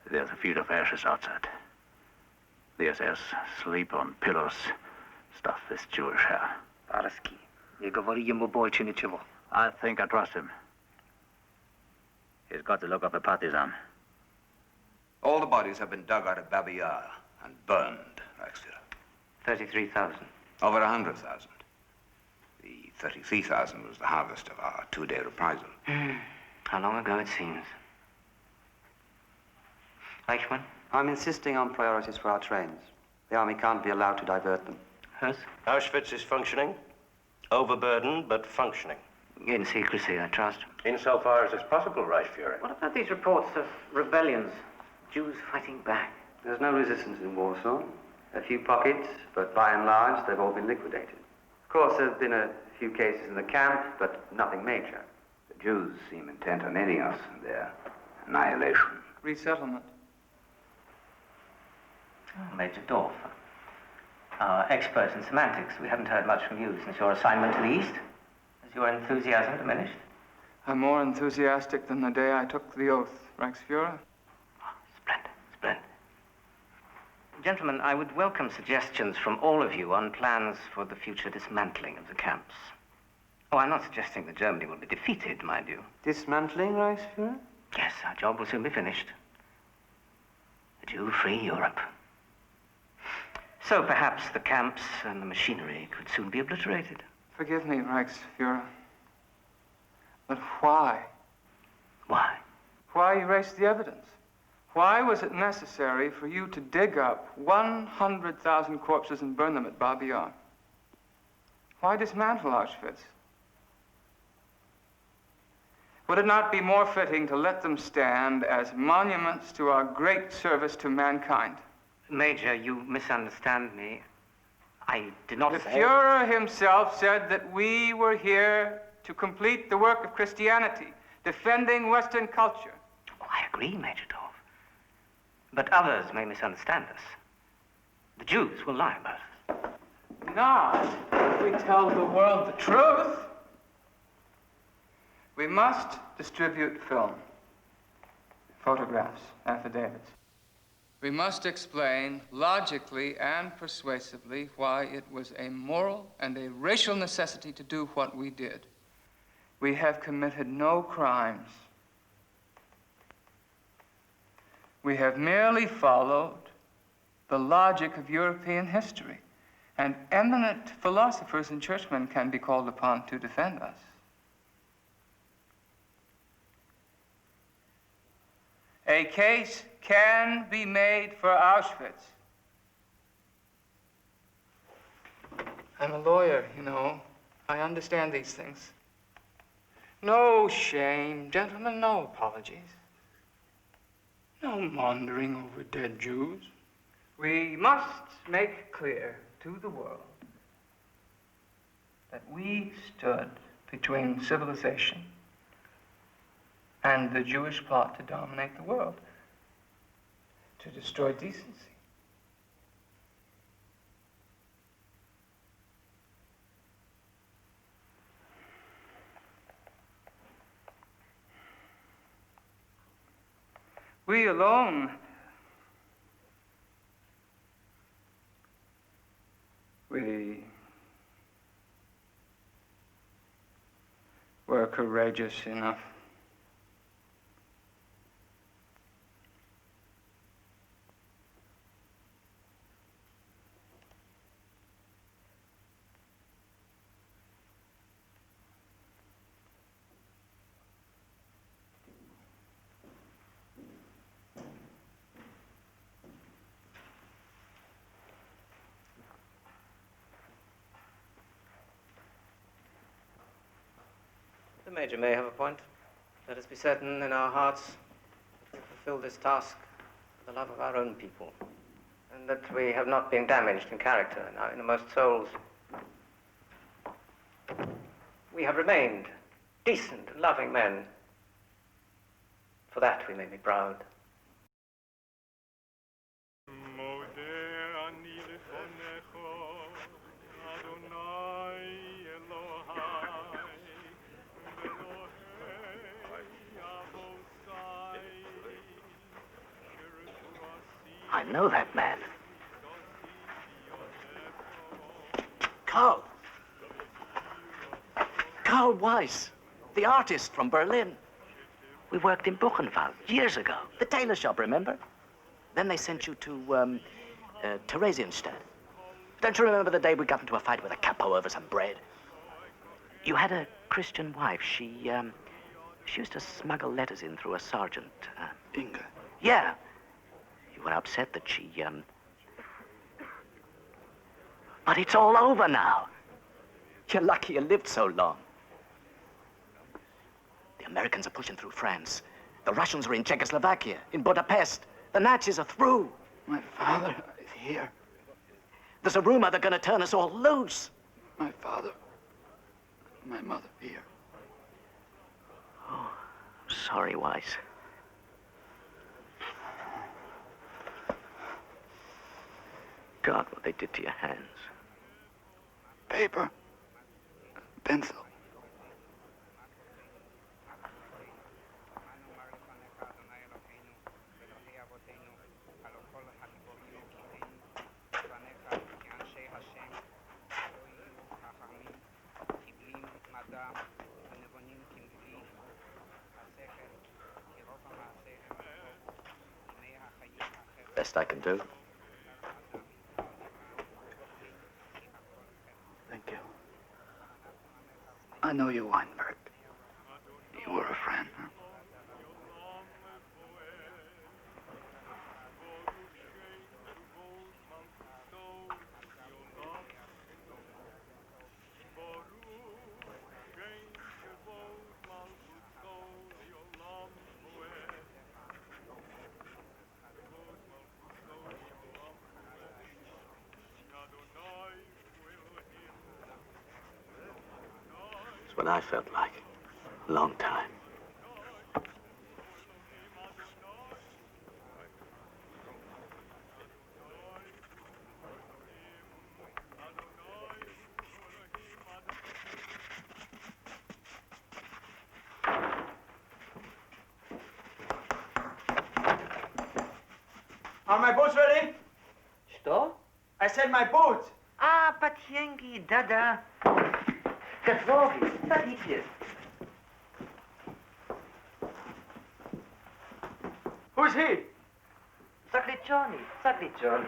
There's a field of ashes outside. The SS sleep on pillows stuffed with Jewish hair. Paraski, je govori jemu bojče ničevo. I think I trust him. He's got the look of a partisan. All the bodies have been dug out of Babi Yar and burned, Reichsführer. 33,000. Over 100,000. The 33,000 was the harvest of our two-day reprisal. How long ago it seems. Eichmann? I'm insisting on priorities for our trains. The army can't be allowed to divert them. Hers? Auschwitz is functioning. Overburdened, but functioning. In secrecy, I trust. Insofar as is possible, Reichsführer. What about these reports of rebellions? Jews fighting back? There's no resistance in Warsaw. A few pockets, but by and large, they've all been liquidated. Of course, there have been a few cases in the camp, but nothing major. The Jews seem intent on aiding us in their annihilation. Resettlement. Major Dorf. Our expert in semantics. We haven't heard much from you since your assignment to the East. Has your enthusiasm diminished? I'm more enthusiastic than the day I took the oath, Reichsführer. Splendid, splendid. Gentlemen, I would welcome suggestions from all of you on plans for the future dismantling of the camps. Oh, I'm not suggesting that Germany will be defeated, mind you. Dismantling, Reichsführer? Yes, our job will soon be finished. A Jew-free Europe. So perhaps the camps and the machinery could soon be obliterated. Forgive me, Reichsführer. But why? Why? Why erase the evidence? Why was it necessary for you to dig up 100,000 corpses and burn them at Babi Yar? Why dismantle Auschwitz? Would it not be more fitting to let them stand as monuments to our great service to mankind? Major, you misunderstand me. I did not The say... Fuhrer himself said that we were here to complete the work of Christianity, defending Western culture. Oh, I agree, Major Dorf. But others may misunderstand us. The Jews will lie about us. Not if we tell the world the truth. We must distribute film, photographs, affidavits. We must explain logically and persuasively why it was a moral and a racial necessity to do what we did. We have committed no crimes. We have merely followed the logic of European history, and eminent philosophers and churchmen can be called upon to defend us. A case can be made for Auschwitz. I'm a lawyer, you know. I understand these things. No shame, gentlemen, no apologies. No maundering over dead Jews. We must make clear to the world that we stood between civilization and the Jewish plot to dominate the world, to destroy decency. We alone we were courageous enough The Major may have a point. Let us be certain in our hearts that we fulfill this task for the love of our own people, and that we have not been damaged in character in our innermost souls. We have remained decent and loving men. For that we may be proud. I know that man. Karl. Karl Weiss, the artist from Berlin. We worked in Buchenwald years ago. The tailor shop, remember? Then they sent you to Theresienstadt. Don't you remember the day we got into a fight with a capo over some bread? You had a Christian wife. She used to smuggle letters in through a sergeant. Inga? Yeah. You were upset that she, But it's all over now. You're lucky you lived so long. The Americans are pushing through France. The Russians are in Czechoslovakia, in Budapest. The Nazis are through. My father is here. There's a rumor they're gonna turn us all loose. My father, my mother here. Oh, sorry, Weiss. God, what they did to your hands. Paper, pencil. Best I can do. Thank you. I know you, Weinberg. You were a friend, huh? It's what I felt like. A long time. Are my boots ready? Что? I said my boots. А, патьянки, да-да. Готовы, садитесь. Who's he? Заключенный, заключенный.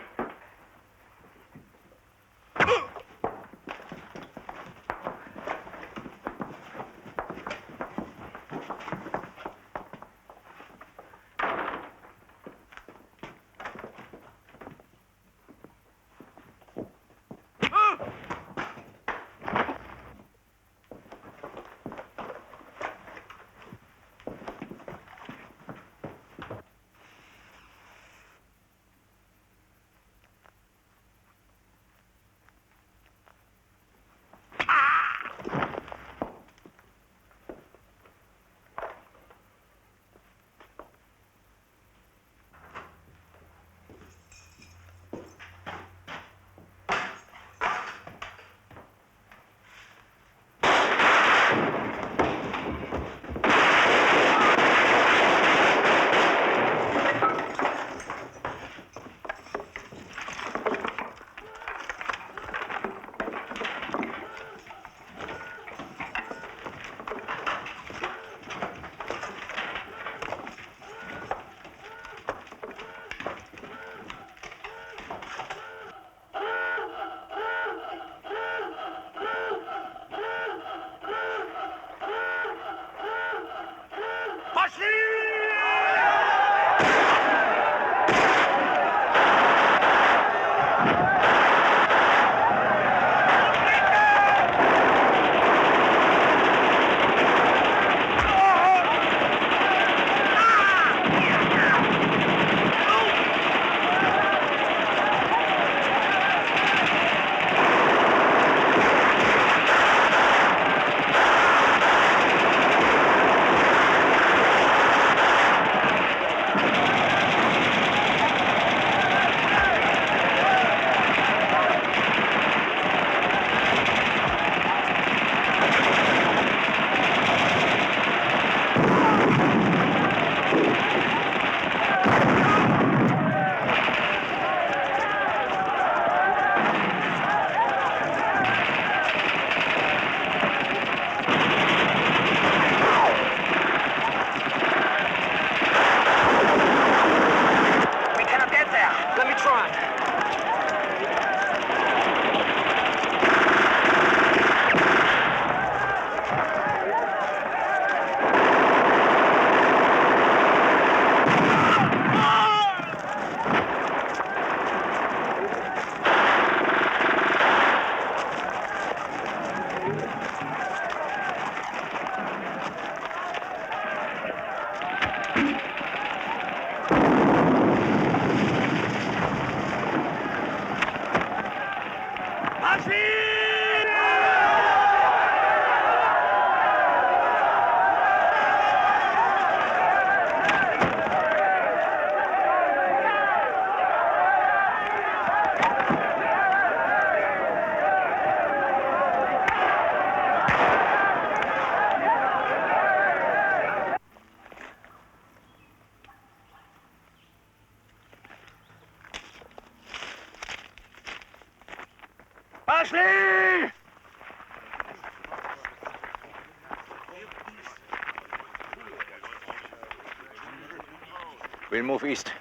We'll move east.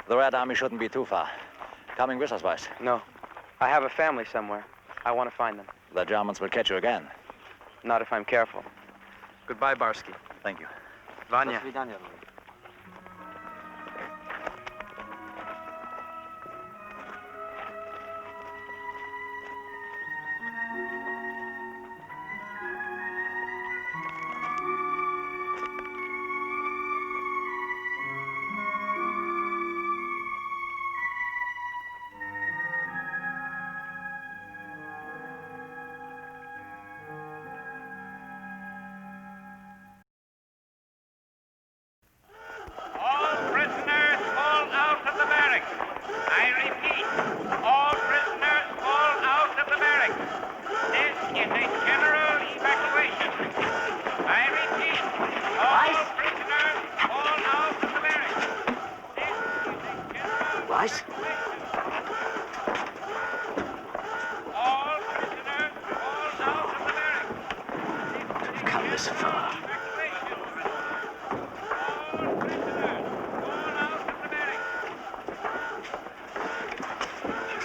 The Red Army shouldn't be too far. Coming with us, Weiss? No. I have a family somewhere. I want to find them. The Germans will catch you again. Not if I'm careful. Goodbye, Barsky. Thank you. Vanya.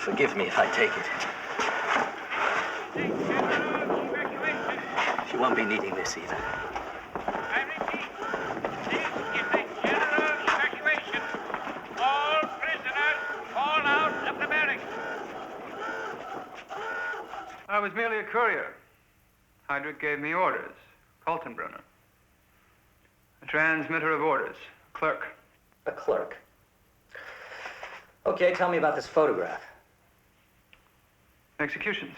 Forgive me if I take it. You won't be needing this either. All prisoners fall out of the barracks. I was merely a courier. Heydrich gave me orders. Kaltenbrunner. A transmitter of orders. Clerk. A clerk. Okay, tell me about this photograph. Executions.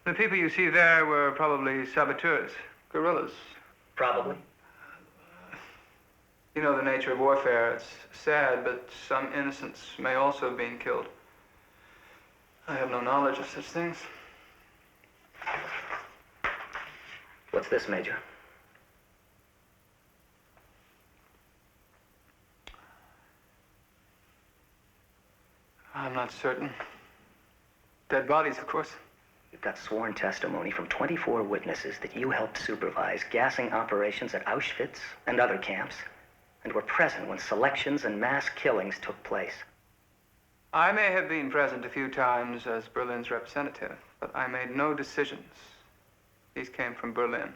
The people you see there were probably saboteurs, guerrillas. Probably. You know the nature of warfare. It's sad, but some innocents may also have been killed. I have no knowledge of such things. What's this, Major? I'm not certain. Dead bodies, of course. We've got sworn testimony from 24 witnesses that you helped supervise gassing operations at Auschwitz and other camps, and were present when selections and mass killings took place. I may have been present a few times as Berlin's representative, but I made no decisions. These came from Berlin.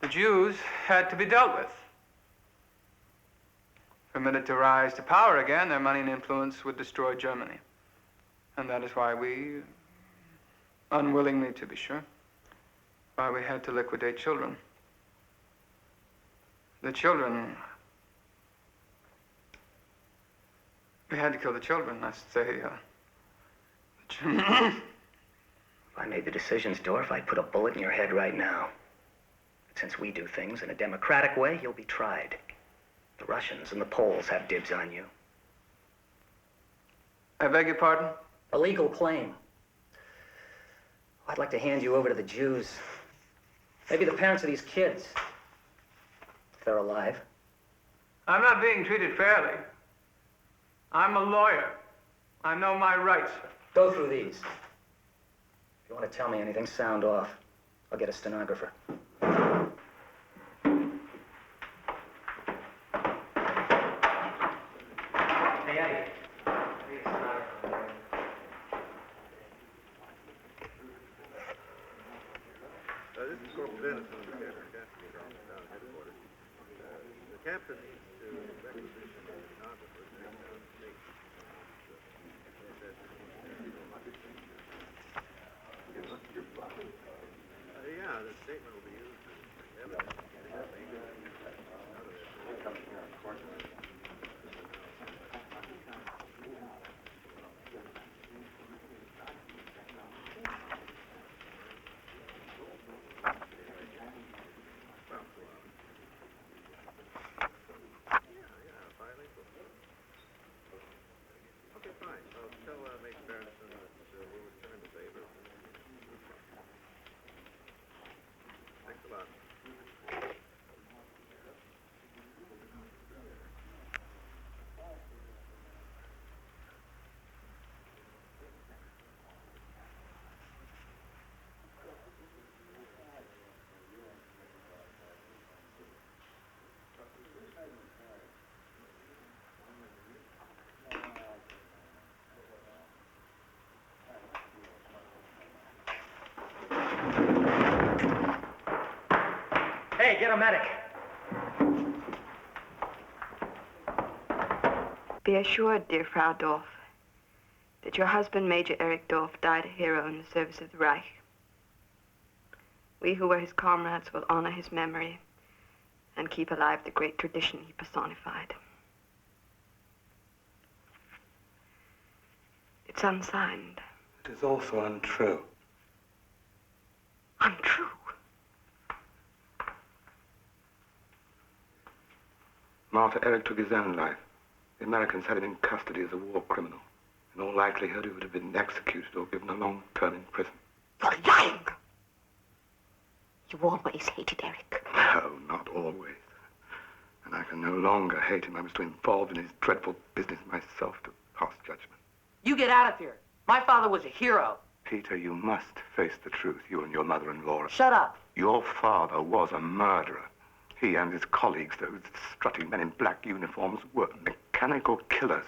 The Jews had to be dealt with. Permitted to rise to power again, their money and influence would destroy Germany. And that is why we, unwillingly to be sure, why we had to liquidate children. The children, we had to kill the children, that's the If I made the decisions, Dorf, I'd put a bullet in your head right now. But since we do things in a democratic way, you'll be tried. The Russians and the Poles have dibs on you. I beg your pardon? A legal claim. I'd like to hand you over to the Jews. Maybe the parents of these kids. If they're alive. I'm not being treated fairly. I'm a lawyer. I know my rights. Go through these. If you want to tell me anything, sound off. I'll get a stenographer. Hey, get a medic. Be assured, dear Frau Dorf, that your husband, Major Erik Dorf, died a hero in the service of the Reich. We who were his comrades will honor his memory and keep alive the great tradition he personified. It's unsigned. It is also untrue. Untrue? Martyr Erik took his own life. The Americans had him in custody as a war criminal. In all likelihood, he would have been executed or given a long term in prison. You're lying! You always hated Erik. No, not always. And I can no longer hate him. I was too involved in his dreadful business myself to pass judgment. You get out of here. My father was a hero. Peter, you must face the truth, you and your mother-in-law. Shut up. Your father was a murderer. He and his colleagues, those strutting men in black uniforms, were mechanical killers.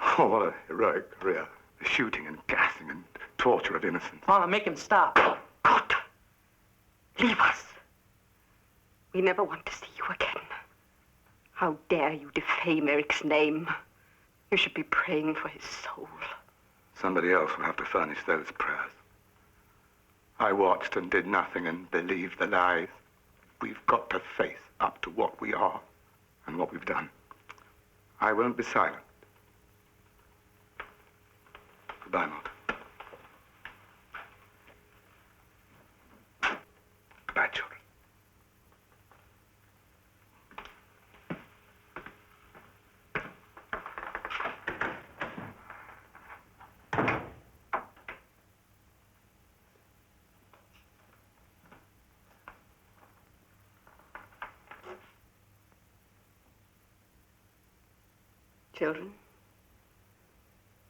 Oh, what a heroic career. The shooting and gassing and torture of innocents. Mama, make him stop. God! Leave us. We never want to see you again. How dare you defame Erik's name? You should be praying for his soul. Somebody else will have to furnish those prayers. I watched and did nothing and believed the lies. We've got to face up to what we are and what we've done. I won't be silent. Goodbye, Martha. Goodbye, children. Children,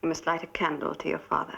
you must light a candle to your father.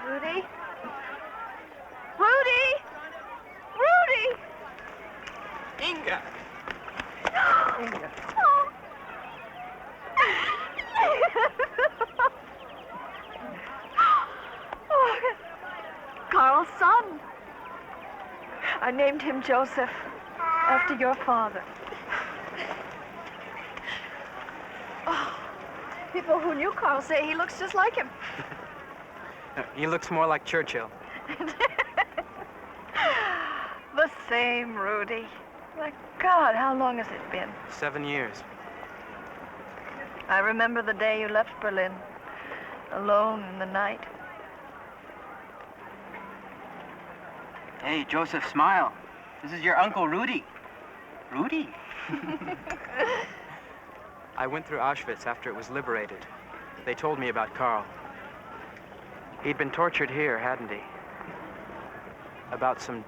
Rudy? Rudy! Rudy! Inga! Inga. Carl's son. I named him Joseph, after your father. Oh, people who knew Carl say he looks just like him. No, he looks more like Churchill. The same, Rudy. My God, how long has it been? 7 years. I remember the day you left Berlin, alone in the night. Hey, Joseph, smile. This is your Uncle Rudy. Rudy? I went through Auschwitz after it was liberated. They told me about Carl. He'd been tortured here, hadn't he? About some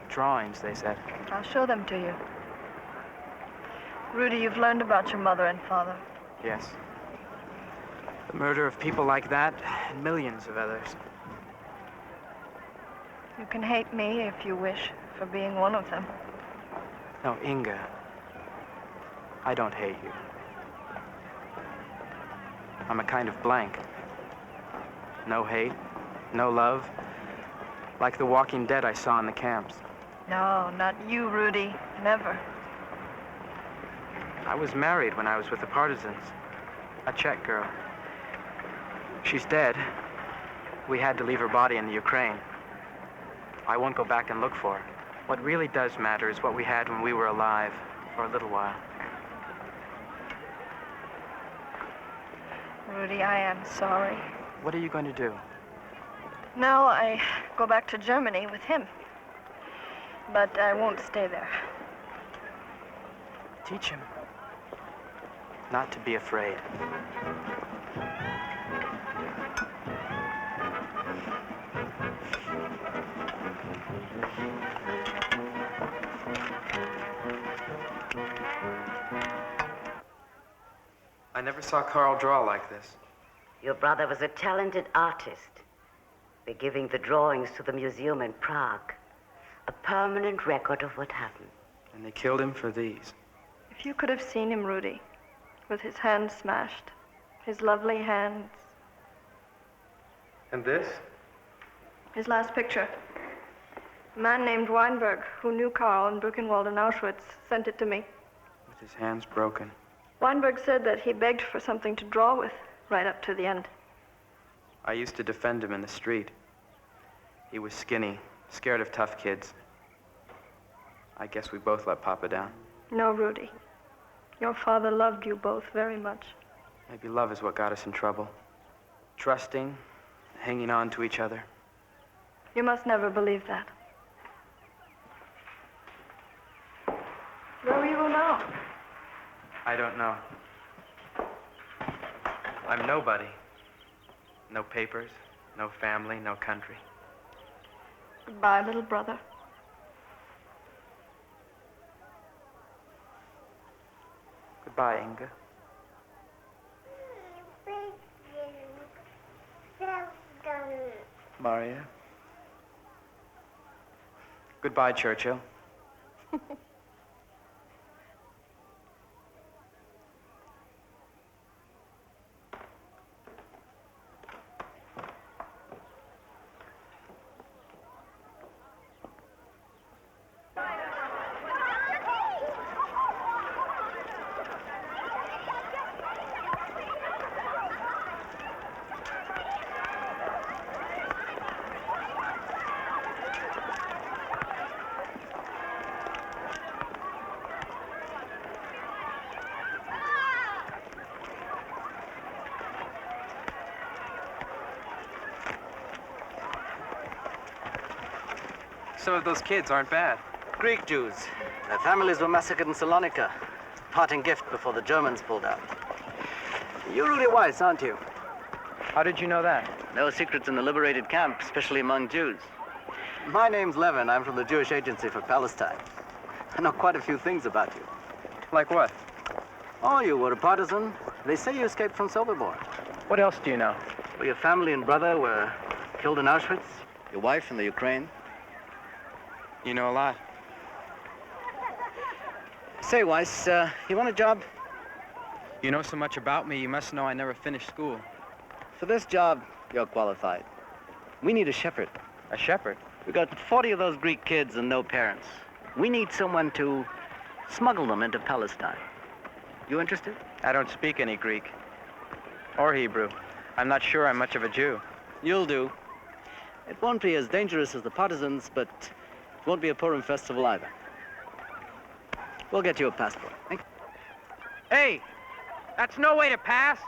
drawings, they said. I'll show them to you. Rudy, you've learned about your mother and father. Yes. The murder of people like that, and millions of others. You can hate me if you wish for being one of them. No, Inga. I don't hate you. I'm a kind of blank. No hate, no love. Like the walking dead I saw in the camps. No, not you, Rudy. Never. I was married when I was with the partisans. A Czech girl. She's dead. We had to leave her body in the Ukraine. I won't go back and look for her. What really does matter is what we had when we were alive, for a little while. Rudy, I am sorry. What are you going to do? Now I go back to Germany with him. But I won't stay there. Teach him not to be afraid. I never saw Carl draw like this. Your brother was a talented artist. We're giving the drawings to the museum in Prague. A permanent record of what happened. And they killed him for these. If you could have seen him, Rudy, with his hands smashed, his lovely hands. And this? His last picture. A man named Weinberg, who knew Karl in Buchenwald and Auschwitz, sent it to me. With his hands broken. Weinberg said that he begged for something to draw with, right up to the end. I used to defend him in the street. He was skinny, scared of tough kids. I guess we both let Papa down. No, Rudy. Your father loved you both very much. Maybe love is what got us in trouble. Trusting, hanging on to each other. You must never believe that. Where will you go now? I don't know. I'm nobody. No papers, no family, no country. Goodbye, little brother. Goodbye, Inga. Maria. Goodbye, Churchill. Some of those kids aren't bad. Greek Jews. Their families were massacred in Salonika. Parting gift before the Germans pulled out. You're really wise, aren't you? How did you know that? No secrets in the liberated camp, especially among Jews. My name's Levin. I'm from the Jewish Agency for Palestine. I know quite a few things about you. Like what? Oh, you were a partisan. They say you escaped from Sobibor. What else do you know? Well, your family and brother were killed in Auschwitz. Your wife in the Ukraine. You know a lot. Say, Weiss, you want a job? You know so much about me, you must know I never finished school. For this job, you're qualified. We need a shepherd. A shepherd? We got 40 of those Greek kids and no parents. We need someone to smuggle them into Palestine. You interested? I don't speak any Greek. Or Hebrew. I'm not sure I'm much of a Jew. You'll do. It won't be as dangerous as the partisans, but it won't be a Purim festival either. We'll get you a passport. Hey, that's no way to pass.